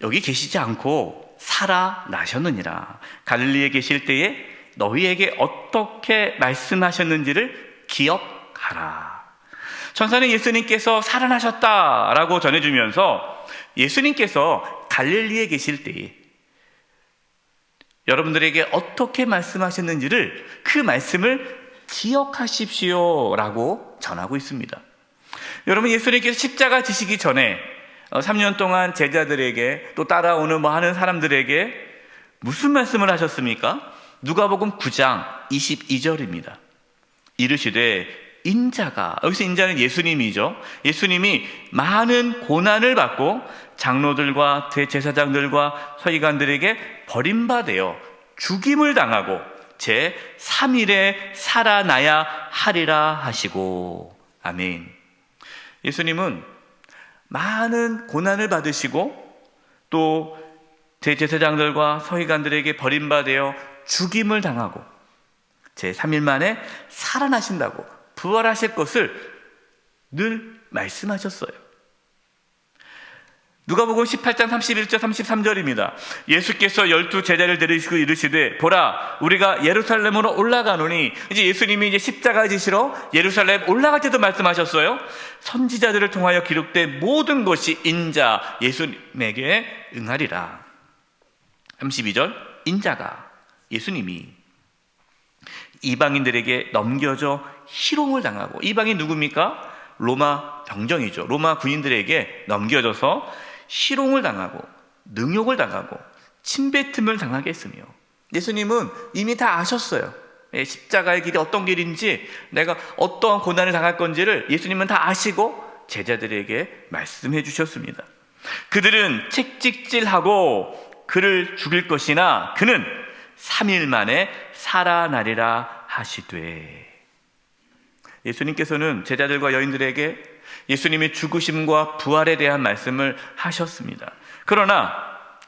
여기 계시지 않고 살아나셨느니라. 갈릴리에 계실 때에 너희에게 어떻게 말씀하셨는지를 기억하라. 천사는 예수님께서 살아나셨다라고 전해주면서 예수님께서 갈릴리에 계실 때에 여러분들에게 어떻게 말씀하셨는지를 그 말씀을 기억하십시오 라고 전하고 있습니다. 여러분, 예수님께서 십자가 지시기 전에 3년 동안 제자들에게 또 따라오는 하는 사람들에게 무슨 말씀을 하셨습니까? 누가복음 9장 22절입니다. 이르시되 인자가, 여기서 인자는 예수님이죠. 예수님이 많은 고난을 받고 장로들과 대제사장들과 서기관들에게 버림받아 죽임을 당하고 제3일에 살아나야 하리라 하시고. 아멘. 예수님은 많은 고난을 받으시고 또 대제사장들과 서기관들에게 버림받아 죽임을 당하고 제3일 만에 살아나신다고, 부활하실 것을 늘 말씀하셨어요. 누가복음 18장 31절 33절입니다. 예수께서 12 제자를 데리시고 이르시되 보라 우리가 예루살렘으로 올라가노니, 이제 예수님이 이제 십자가 지시러 예루살렘 올라갈 때도 말씀하셨어요. 선지자들을 통하여 기록된 모든 것이 인자 예수님에게 응하리라. 32절 인자가 예수님이 이방인들에게 넘겨져 희롱을 당하고, 이방인 누굽니까? 로마 병정이죠. 로마 군인들에게 넘겨져서 희롱을 당하고 능욕을 당하고 침뱉음을 당하게 했으며, 예수님은 이미 다 아셨어요. 십자가의 길이 어떤 길인지, 내가 어떠한 고난을 당할 건지를 예수님은 다 아시고 제자들에게 말씀해 주셨습니다. 그들은 채찍질하고 그를 죽일 것이나 그는 3일 만에 살아나리라 하시되, 예수님께서는 제자들과 여인들에게 예수님의 죽으심과 부활에 대한 말씀을 하셨습니다. 그러나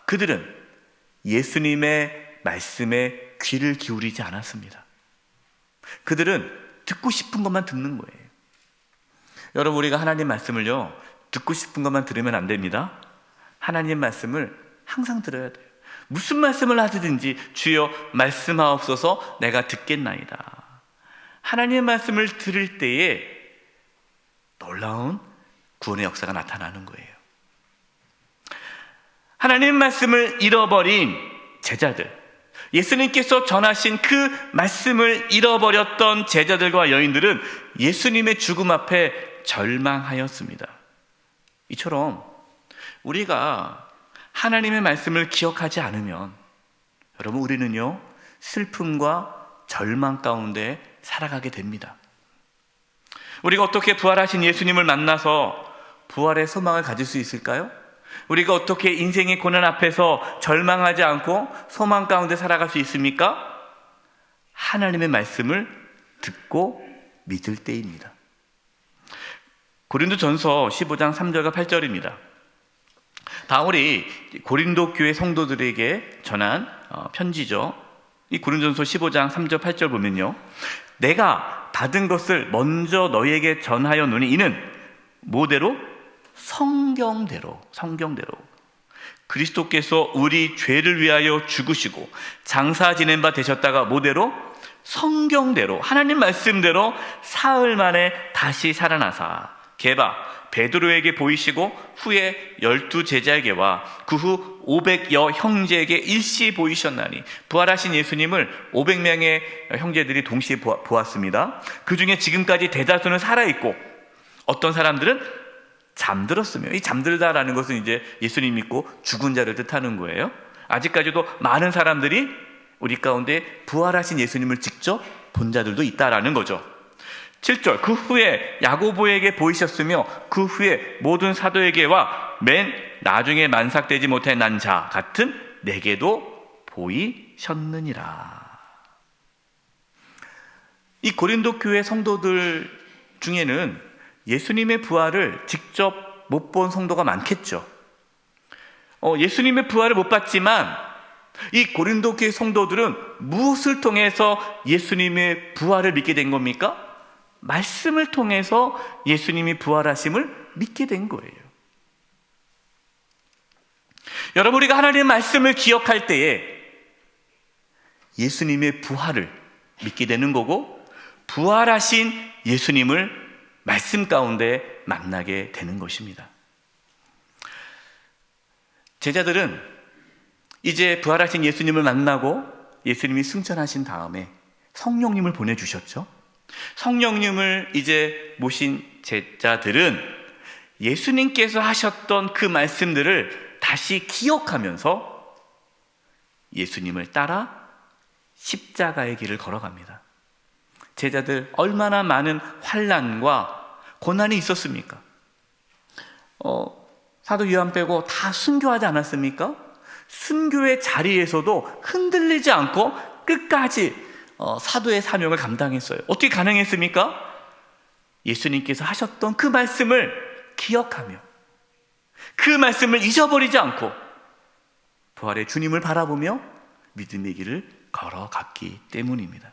그들은 예수님의 말씀에 귀를 기울이지 않았습니다. 그들은 듣고 싶은 것만 듣는 거예요. 여러분, 우리가 하나님 말씀을요, 듣고 싶은 것만 들으면 안 됩니다. 하나님 말씀을 항상 들어야 돼요. 무슨 말씀을 하시든지 주여 말씀하옵소서 내가 듣겠나이다. 하나님의 말씀을 들을 때에 놀라운 구원의 역사가 나타나는 거예요. 하나님의 말씀을 잃어버린 제자들, 예수님께서 전하신 그 말씀을 잃어버렸던 제자들과 여인들은 예수님의 죽음 앞에 절망하였습니다. 이처럼 우리가 하나님의 말씀을 기억하지 않으면, 여러분, 우리는요 슬픔과 절망 가운데 살아가게 됩니다. 우리가 어떻게 부활하신 예수님을 만나서 부활의 소망을 가질 수 있을까요? 우리가 어떻게 인생의 고난 앞에서 절망하지 않고 소망 가운데 살아갈 수 있습니까? 하나님의 말씀을 듣고 믿을 때입니다. 고린도전서 15장 3절과 8절입니다. 바울이 고린도 교회 성도들에게 전한 편지죠. 이 고린도전서 15장 3절 8절 보면요, 내가 받은 것을 먼저 너희에게 전하였노니 이는 뭐대로? 성경대로 그리스도께서 우리 죄를 위하여 죽으시고 장사 지낸 바 되셨다가 뭐대로? 성경대로, 하나님 말씀대로 사흘 만에 다시 살아나사 게바 베드로에게 보이시고 후에 12 제자에게와 그 후 500여 형제에게 일시 보이셨나니, 부활하신 예수님을 500명의 형제들이 동시에 보았습니다. 그 중에 지금까지 대다수는 살아있고 어떤 사람들은 잠들었으며, 이 잠들다라는 것은 이제 예수님 믿고 죽은 자를 뜻하는 거예요. 아직까지도 많은 사람들이 우리 가운데 부활하신 예수님을 직접 본 자들도 있다라는 거죠. 7절 그 후에 야고보에게 보이셨으며 그 후에 모든 사도에게와 맨 나중에 만삭되지 못해 난 자 같은 내게도 보이셨느니라. 이 고린도 교회 성도들 중에는 예수님의 부활을 직접 못 본 성도가 많겠죠. 예수님의 부활을 못 봤지만 이 고린도 교회 성도들은 무엇을 통해서 예수님의 부활을 믿게 된 겁니까? 말씀을 통해서 예수님이 부활하심을 믿게 된 거예요. 여러분, 우리가 하나님의 말씀을 기억할 때에 예수님의 부활을 믿게 되는 거고, 부활하신 예수님을 말씀 가운데 만나게 되는 것입니다. 제자들은 이제 부활하신 예수님을 만나고 예수님이 승천하신 다음에 성령님을 보내주셨죠. 성령님을 이제 모신 제자들은 예수님께서 하셨던 그 말씀들을 다시 기억하면서 예수님을 따라 십자가의 길을 걸어갑니다. 제자들 얼마나 많은 환난과 고난이 있었습니까? 사도 요한 빼고 다 순교하지 않았습니까? 순교의 자리에서도 흔들리지 않고 끝까지 사도의 사명을 감당했어요. 어떻게 가능했습니까? 예수님께서 하셨던 그 말씀을 기억하며 그 말씀을 잊어버리지 않고 부활의 주님을 바라보며 믿음의 길을 걸어갔기 때문입니다.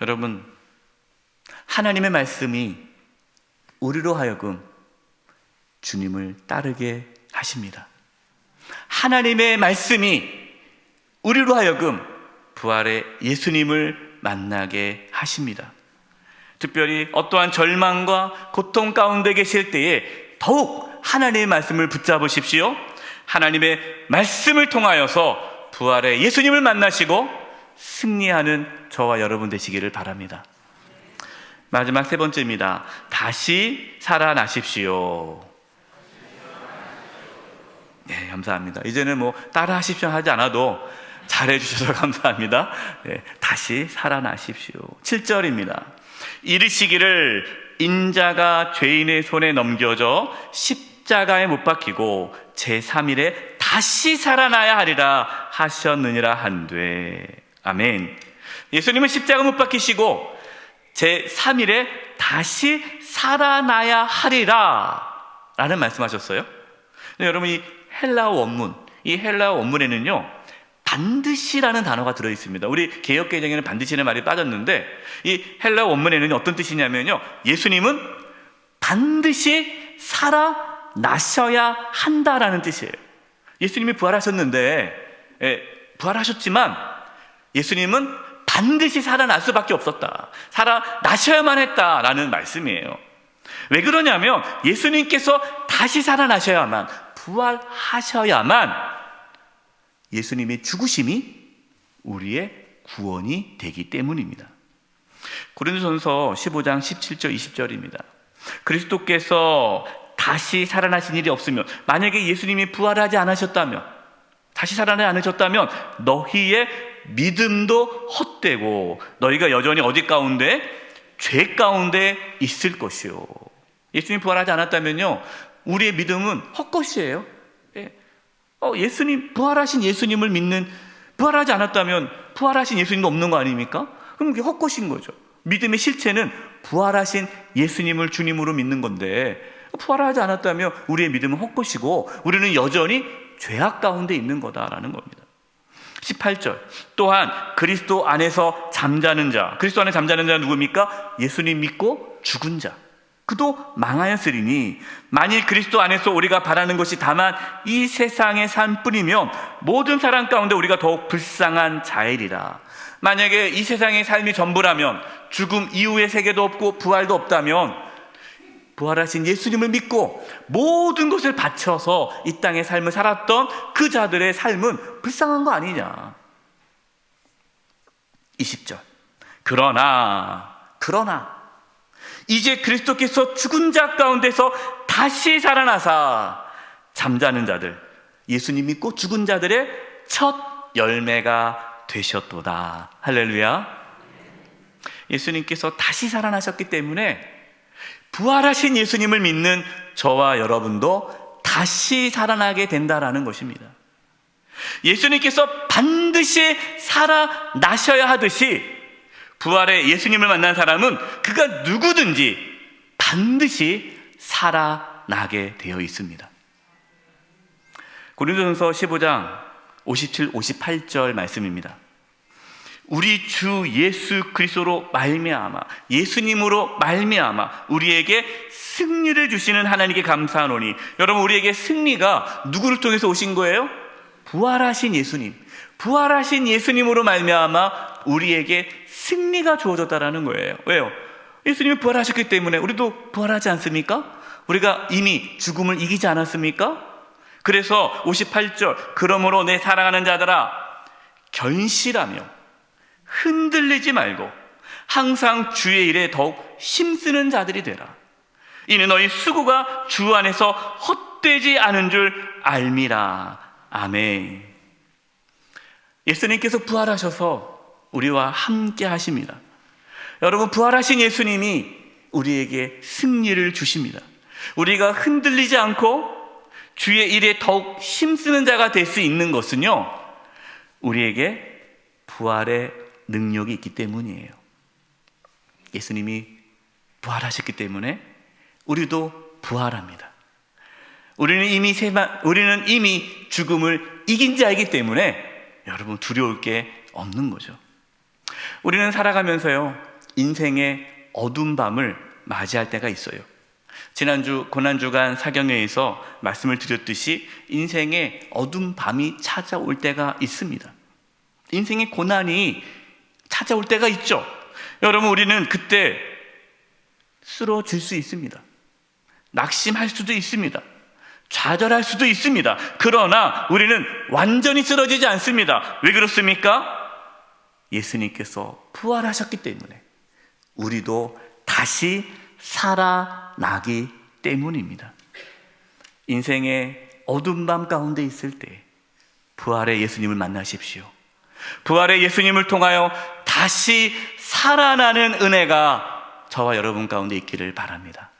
여러분, 하나님의 말씀이 우리로 하여금 주님을 따르게 하십니다. 하나님의 말씀이 우리로 하여금 부활의 예수님을 만나게 하십니다. 특별히 어떠한 절망과 고통 가운데 계실 때에 더욱 하나님의 말씀을 붙잡으십시오. 하나님의 말씀을 통하여서 부활의 예수님을 만나시고 승리하는 저와 여러분 되시기를 바랍니다. 마지막 세 번째입니다. 다시 살아나십시오. 네, 감사합니다. 이제는 따라 하십시오 하지 않아도 잘해 주셔서 감사합니다. 네, 다시 살아나십시오. 7절입니다. 이르시기를 인자가 죄인의 손에 넘겨져 십자가에 못 박히고 제3일에 다시 살아나야 하리라 하셨느니라 한되. 아멘. 예수님은 십자가 못 박히시고 제3일에 다시 살아나야 하리라 라는 말씀하셨어요. 근데 여러분, 이 헬라어 원문에는요 반드시라는 단어가 들어있습니다. 우리 개역개정에는 반드시라는 말이 빠졌는데, 이 헬라어 원문에는 어떤 뜻이냐면요, 예수님은 반드시 살아나셔야 한다라는 뜻이에요. 예수님이 부활하셨지만 예수님은 반드시 살아날 수밖에 없었다, 살아나셔야만 했다라는 말씀이에요. 왜 그러냐면 예수님께서 다시 살아나셔야만, 부활하셔야만 예수님의 죽으심이 우리의 구원이 되기 때문입니다. 고린도전서 15장 17절 20절입니다. 그리스도께서 다시 살아나신 일이 없으면, 만약에 예수님이 부활하지 않으셨다면, 다시 살아나지 않으셨다면 너희의 믿음도 헛되고 너희가 여전히 어디 가운데? 죄 가운데 있을 것이요. 예수님이 부활하지 않았다면요 우리의 믿음은 헛것이에요. 부활하신 예수님을 믿는, 부활하지 않았다면 부활하신 예수님도 없는 거 아닙니까? 그럼 그게 헛것인 거죠. 믿음의 실체는 부활하신 예수님을 주님으로 믿는 건데, 부활하지 않았다면 우리의 믿음은 헛것이고 우리는 여전히 죄악 가운데 있는 거다라는 겁니다. 18절, 또한 그리스도 안에서 잠자는 자, 그리스도 안에 잠자는 자는 누구입니까? 예수님 믿고 죽은 자, 그도 망하였으리니 만일 그리스도 안에서 우리가 바라는 것이 다만 이 세상의 삶뿐이면 모든 사람 가운데 우리가 더욱 불쌍한 자이리라. 만약에 이 세상의 삶이 전부라면, 죽음 이후의 세계도 없고 부활도 없다면, 부활하신 예수님을 믿고 모든 것을 바쳐서 이 땅의 삶을 살았던 그 자들의 삶은 불쌍한 거 아니냐. 20절, 그러나 이제 그리스도께서 죽은 자 가운데서 다시 살아나사 잠자는 자들, 예수님 믿고 죽은 자들의 첫 열매가 되셨도다. 할렐루야. 예수님께서 다시 살아나셨기 때문에 부활하신 예수님을 믿는 저와 여러분도 다시 살아나게 된다라는 것입니다. 예수님께서 반드시 살아나셔야 하듯이 부활의 예수님을 만난 사람은 그가 누구든지 반드시 살아나게 되어 있습니다. 고린도전서 15장 57, 58절 말씀입니다. 우리 주 예수 그리스도로 말미암아, 예수님으로 말미암아 우리에게 승리를 주시는 하나님께 감사하노니. 여러분, 우리에게 승리가 누구를 통해서 오신 거예요? 부활하신 예수님, 부활하신 예수님으로 말미암아 우리에게 승리가 주어졌다라는 거예요. 왜요? 예수님이 부활하셨기 때문에 우리도 부활하지 않습니까? 우리가 이미 죽음을 이기지 않았습니까? 그래서 58절, 그러므로 내 사랑하는 자들아 견실하며 흔들리지 말고 항상 주의 일에 더욱 힘쓰는 자들이 되라. 이는 너희 수고가 주 안에서 헛되지 않은 줄 알미라. 아멘. 예수님께서 부활하셔서 우리와 함께 하십니다. 여러분, 부활하신 예수님이 우리에게 승리를 주십니다. 우리가 흔들리지 않고 주의 일에 더욱 힘쓰는 자가 될 수 있는 것은요, 우리에게 부활의 능력이 있기 때문이에요. 예수님이 부활하셨기 때문에 우리도 부활합니다. 우리는 이미 죽음을 이긴 자이기 때문에 여러분, 두려울 게 없는 거죠. 우리는 살아가면서요 인생의 어두운 밤을 맞이할 때가 있어요. 지난주 고난주간 사경회에서 말씀을 드렸듯이 인생에 어두운 밤이 찾아올 때가 있습니다. 인생의 고난이 찾아올 때가 있죠. 여러분, 우리는 그때 쓰러질 수 있습니다. 낙심할 수도 있습니다. 좌절할 수도 있습니다. 그러나 우리는 완전히 쓰러지지 않습니다. 왜 그렇습니까? 예수님께서 부활하셨기 때문에, 우리도 다시 살아나기 때문입니다. 인생의 어두운 밤 가운데 있을 때 부활의 예수님을 만나십시오. 부활의 예수님을 통하여 다시 살아나는 은혜가 저와 여러분 가운데 있기를 바랍니다.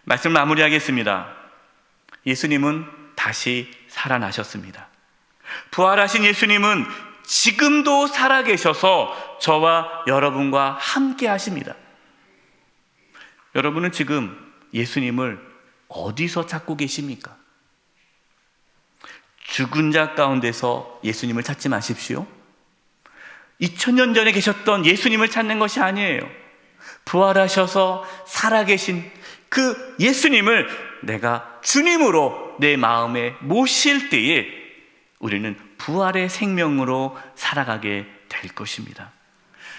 말씀 마무리하겠습니다. 예수님은 다시 살아나셨습니다. 부활하신 예수님은 지금도 살아계셔서 저와 여러분과 함께 하십니다. 여러분은 지금 예수님을 어디서 찾고 계십니까? 죽은 자 가운데서 예수님을 찾지 마십시오. 2000년 전에 계셨던 예수님을 찾는 것이 아니에요. 부활하셔서 살아계신 그 예수님을 내가 주님으로 내 마음에 모실 때에 우리는 부활의 생명으로 살아가게 될 것입니다.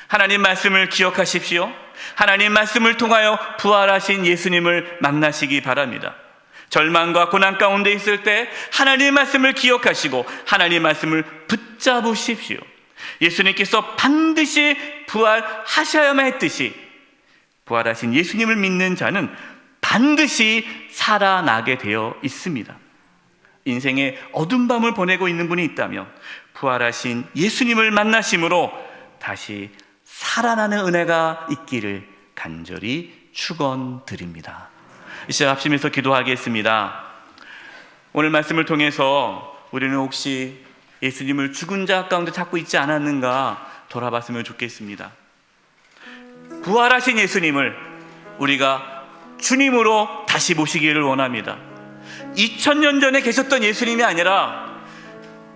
하나님 말씀을 기억하십시오. 하나님 말씀을 통하여 부활하신 예수님을 만나시기 바랍니다. 절망과 고난 가운데 있을 때 하나님 말씀을 기억하시고 하나님 말씀을 붙잡으십시오. 예수님께서 반드시 부활하셔야만 했듯이 부활하신 예수님을 믿는 자는 반드시 살아나게 되어 있습니다. 인생의 어두운 밤을 보내고 있는 분이 있다면 부활하신 예수님을 만나심으로 다시 살아나는 은혜가 있기를 간절히 축원드립니다. 이 시간 합심해서 기도하겠습니다. 오늘 말씀을 통해서 우리는 혹시 예수님을 죽은 자 가운데 찾고 있지 않았는가 돌아봤으면 좋겠습니다. 부활하신 예수님을 우리가 주님으로 다시 모시기를 원합니다. 2000년 전에 계셨던 예수님이 아니라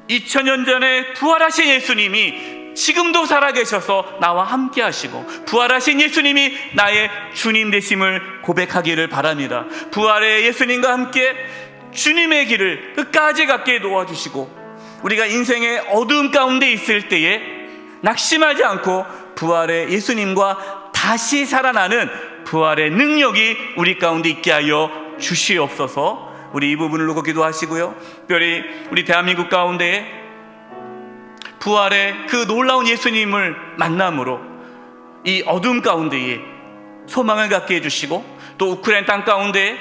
2000년 전에 부활하신 예수님이 지금도 살아계셔서 나와 함께 하시고 부활하신 예수님이 나의 주님 되심을 고백하기를 바랍니다. 부활의 예수님과 함께 주님의 길을 끝까지 갖게 도와주시고 우리가 인생의 어두움 가운데 있을 때에 낙심하지 않고 부활의 예수님과 다시 살아나는 부활의 능력이 우리 가운데 있게 하여 주시옵소서. 우리 이 부분을 놓고 기도하시고요. 특별히 우리 대한민국 가운데에 부활의 그 놀라운 예수님을 만남으로 이 어둠 가운데에 소망을 갖게 해주시고 또 우크라이나 땅 가운데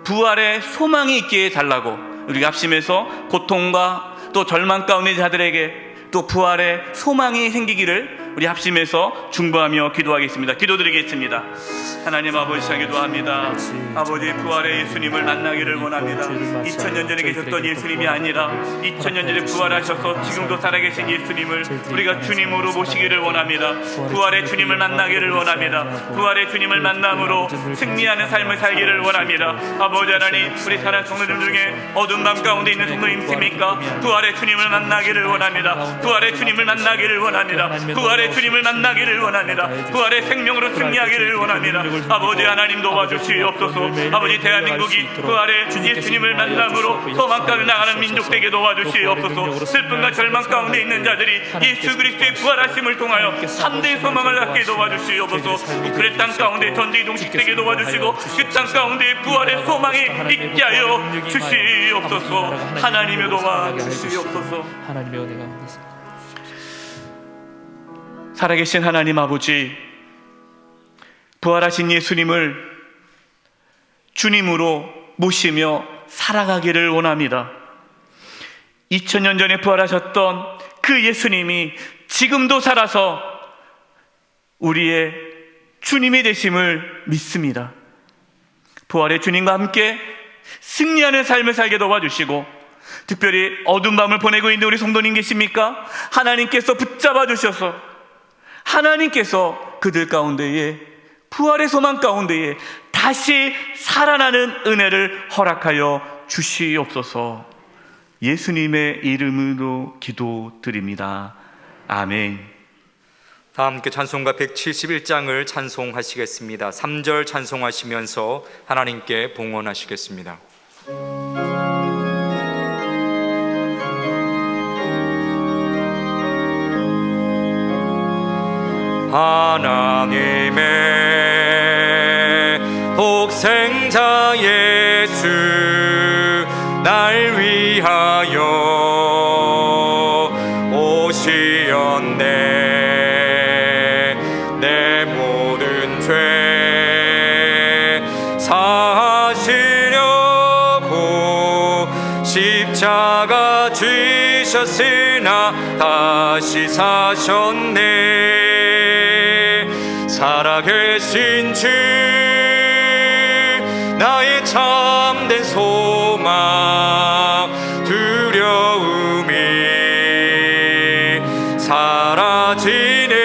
부활의 소망이 있게 해달라고 우리가 합심해서 고통과 또 절망 가운데 자들에게 또 부활의 소망이 생기기를 우리 합심해서 중보하며 기도하겠습니다. 기도드리겠습니다. 하나님 아버지 향해 기도합니다. 아버지 부활의 예수님을 만나기를 원합니다. 2000년 전에 계셨던 예수님이 아니라 2000년 전에 부활하셔서 지금도 살아계신 예수님을 우리가 주님으로 모시기를 원합니다. 부활의 주님을 만나기를 원합니다. 부활의 주님을 만남으로 승리하는 삶을 살기를 원합니다. 아버지 하나님, 우리 사랑 성도들 중에 어두운 밤 가운데 있는 성도님 있습니까? 부활의 주님을 만나기를 원합니다. 부활의 주님을 만나기를 원합니다. 부활의 주님을 만나기를 원합니다. 부활의 생명으로 승리하기를 원합니다. 아버지 하나님 도와주시옵소서. 아버지 대한민국이 부활의 예수님을 만남으로 소망 가운데 나가는 민족 되게 도와주시옵소서. 슬픔과 절망 가운데 있는 자들이 예수 그리스도의 부활하심을 통하여 3대의 소망을 갖게 도와주시옵소서. 우크라이나 땅 가운데 전쟁이 종식되게 도와주시고 그 땅 가운데 부활의 소망이 있게 하여 주시옵소서. 하나님의 도와주시옵소서. 하나님의 은혜가 있습니다. 살아계신 하나님 아버지, 부활하신 예수님을 주님으로 모시며 살아가기를 원합니다. 2000년 전에 부활하셨던 그 예수님이 지금도 살아서 우리의 주님이 되심을 믿습니다. 부활의 주님과 함께 승리하는 삶을 살게 도와주시고 특별히 어두운 밤을 보내고 있는 우리 성도님 계십니까? 하나님께서 붙잡아 주셔서 하나님께서 그들 가운데에 부활의 소망 가운데에 다시 살아나는 은혜를 허락하여 주시옵소서. 예수님의 이름으로 기도드립니다. 아멘. 다 함께 찬송가 171장을 찬송하시겠습니다. 3절 찬송하시면서 하나님께 봉헌하시겠습니다. 하나님의 독생자 예수 날 위하여 오시었네. 내 모든 죄 사하시려고 십자가 지셨으나 다시 사셨네. 살아계신 주 나의 참된 소망 두려움이 사라지네.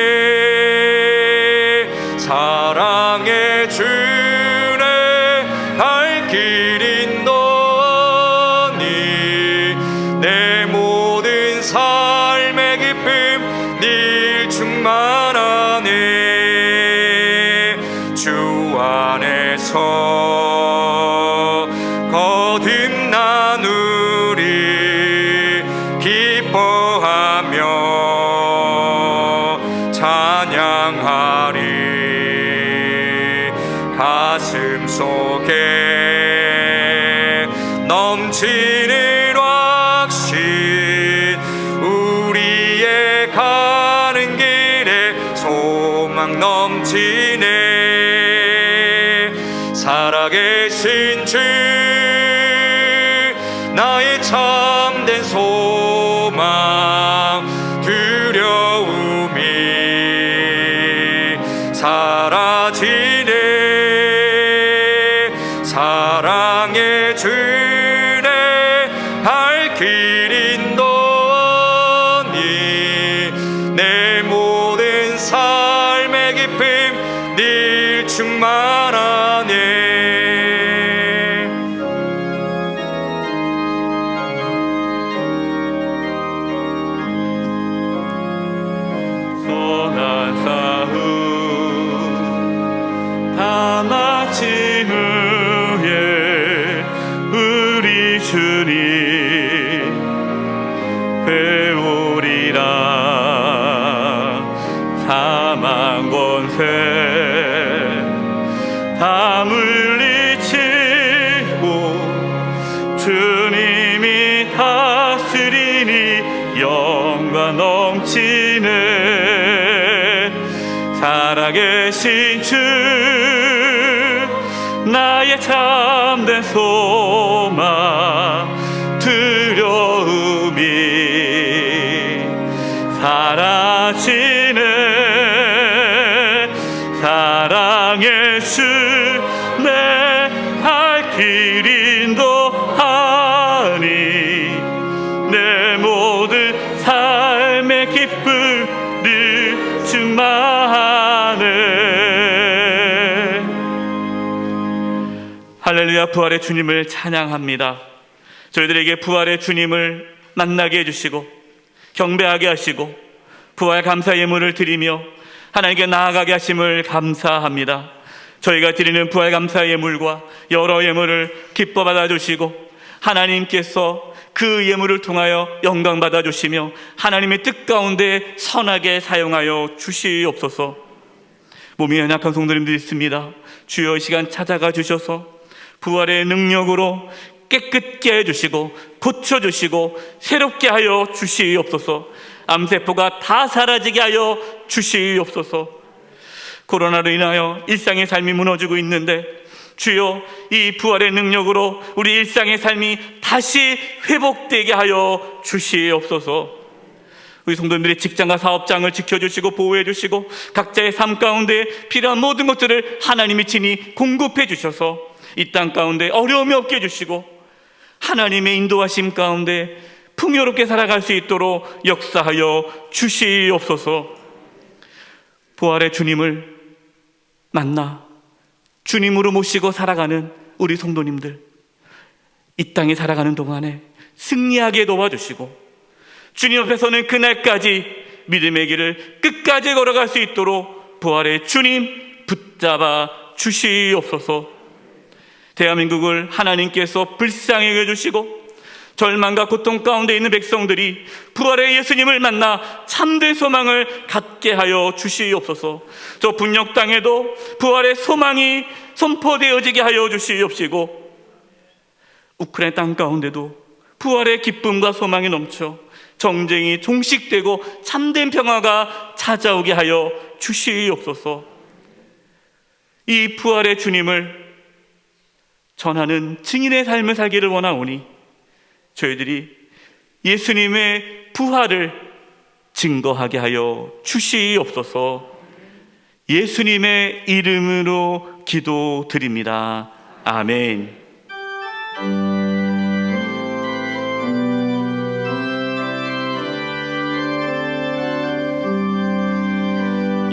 사랑의 주내 갈 길인 너니 내 모든 삶의 기쁨 늘 충만하네. 주 안에서 거듭 나누리 기뻐하며 찬양하리. 가슴 속에 넘치는 확신 우리의 가는 길에 소망 넘치네. 살아계신 주 나의 참된 소망 두려움이 사라지네. 사랑의 주내 갈 길인 너니 내 모든 삶의 기쁨 늘 충만하네. 선한 싸움 다 마친 후에 우리 주님 배우리라. 사망 권세 다 물리치고 주님이 다스리니 영광 넘치네. 살아계신 주 나의 참된 소망 두려움이 사라지네. 사랑의 주 내 갈 길 인도하니 내 모든 삶의 기쁨 늘 충만하네. 할렐루야. 부활의 주님을 찬양합니다. 저희들에게 부활의 주님을 만나게 해주시고 경배하게 하시고 부활 감사 예물을 드리며 하나님께 나아가게 하심을 감사합니다. 저희가 드리는 부활 감사 예물과 여러 예물을 기뻐 받아주시고 하나님께서 그 예물을 통하여 영광 받아주시며 하나님의 뜻 가운데 선하게 사용하여 주시옵소서. 몸이 연약한 성도님들이 있습니다. 주여 이 시간 찾아가 주셔서 부활의 능력으로 깨끗게 해주시고 고쳐주시고 새롭게 하여 주시옵소서. 암세포가 다 사라지게 하여 주시옵소서. 코로나로 인하여 일상의 삶이 무너지고 있는데 주여 이 부활의 능력으로 우리 일상의 삶이 다시 회복되게 하여 주시옵소서. 우리 성도님들의 직장과 사업장을 지켜주시고 보호해주시고 각자의 삶 가운데 필요한 모든 것들을 하나님이 친히 공급해 주셔서 이 땅 가운데 어려움이 없게 해주시고 하나님의 인도하심 가운데 풍요롭게 살아갈 수 있도록 역사하여 주시옵소서. 부활의 주님을 만나 주님으로 모시고 살아가는 우리 성도님들, 이 땅에 살아가는 동안에 승리하게 도와주시고 주님 앞에서는 그날까지 믿음의 길을 끝까지 걸어갈 수 있도록 부활의 주님 붙잡아 주시옵소서. 대한민국을 하나님께서 불쌍히 여겨주시고 절망과 고통 가운데 있는 백성들이 부활의 예수님을 만나 참된 소망을 갖게 하여 주시옵소서. 저 분역 땅에도 부활의 소망이 선포되어지게 하여 주시옵시고, 우크라이나 땅 가운데도 부활의 기쁨과 소망이 넘쳐 정쟁이 종식되고 참된 평화가 찾아오게 하여 주시옵소서. 이 부활의 주님을 전하는 증인의 삶을 살기를 원하오니 저희들이 예수님의 부활을 증거하게 하여 주시옵소서. 예수님의 이름으로 기도드립니다. 아멘.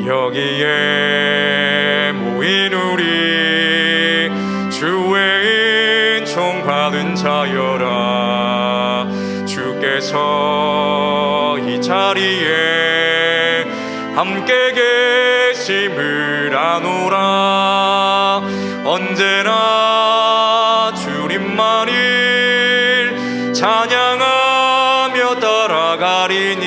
여기에 모인 우리 주의 은총 받은 자여라. 주께서 이 자리에 함께 계심을 아노라. 언제나 주님만을 찬양하며 따라가리니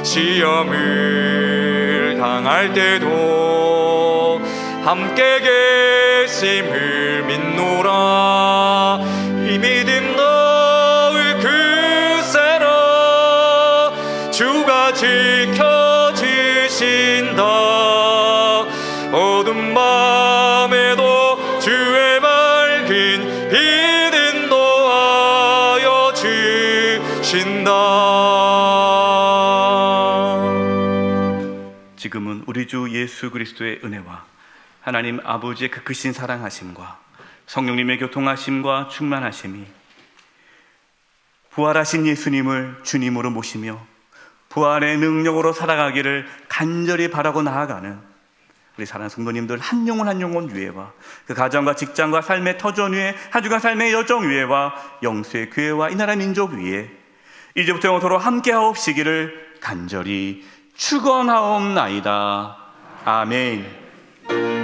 시험을 당할 때도 함께 계심을 믿노라. 이 믿음 너의 그새라. 주가 지켜주신다. 어둠 밤에도 주의 밝은 빛은 도하여 주신다. 지금은 우리 주 예수 그리스도의 은혜와 하나님 아버지의 그 크신 사랑하심과 성령님의 교통하심과 충만하심이 부활하신 예수님을 주님으로 모시며 부활의 능력으로 살아가기를 간절히 바라고 나아가는 우리 사랑하는 성도님들 한 영혼 한 영혼 위에와 그 가정과 직장과 삶의 터전 위에 한 주간 삶의 여정 위에와 영수의 교회와 이 나라 민족 위에 이제부터 영원토록 함께하옵시기를 간절히 축원하옵나이다. 아멘.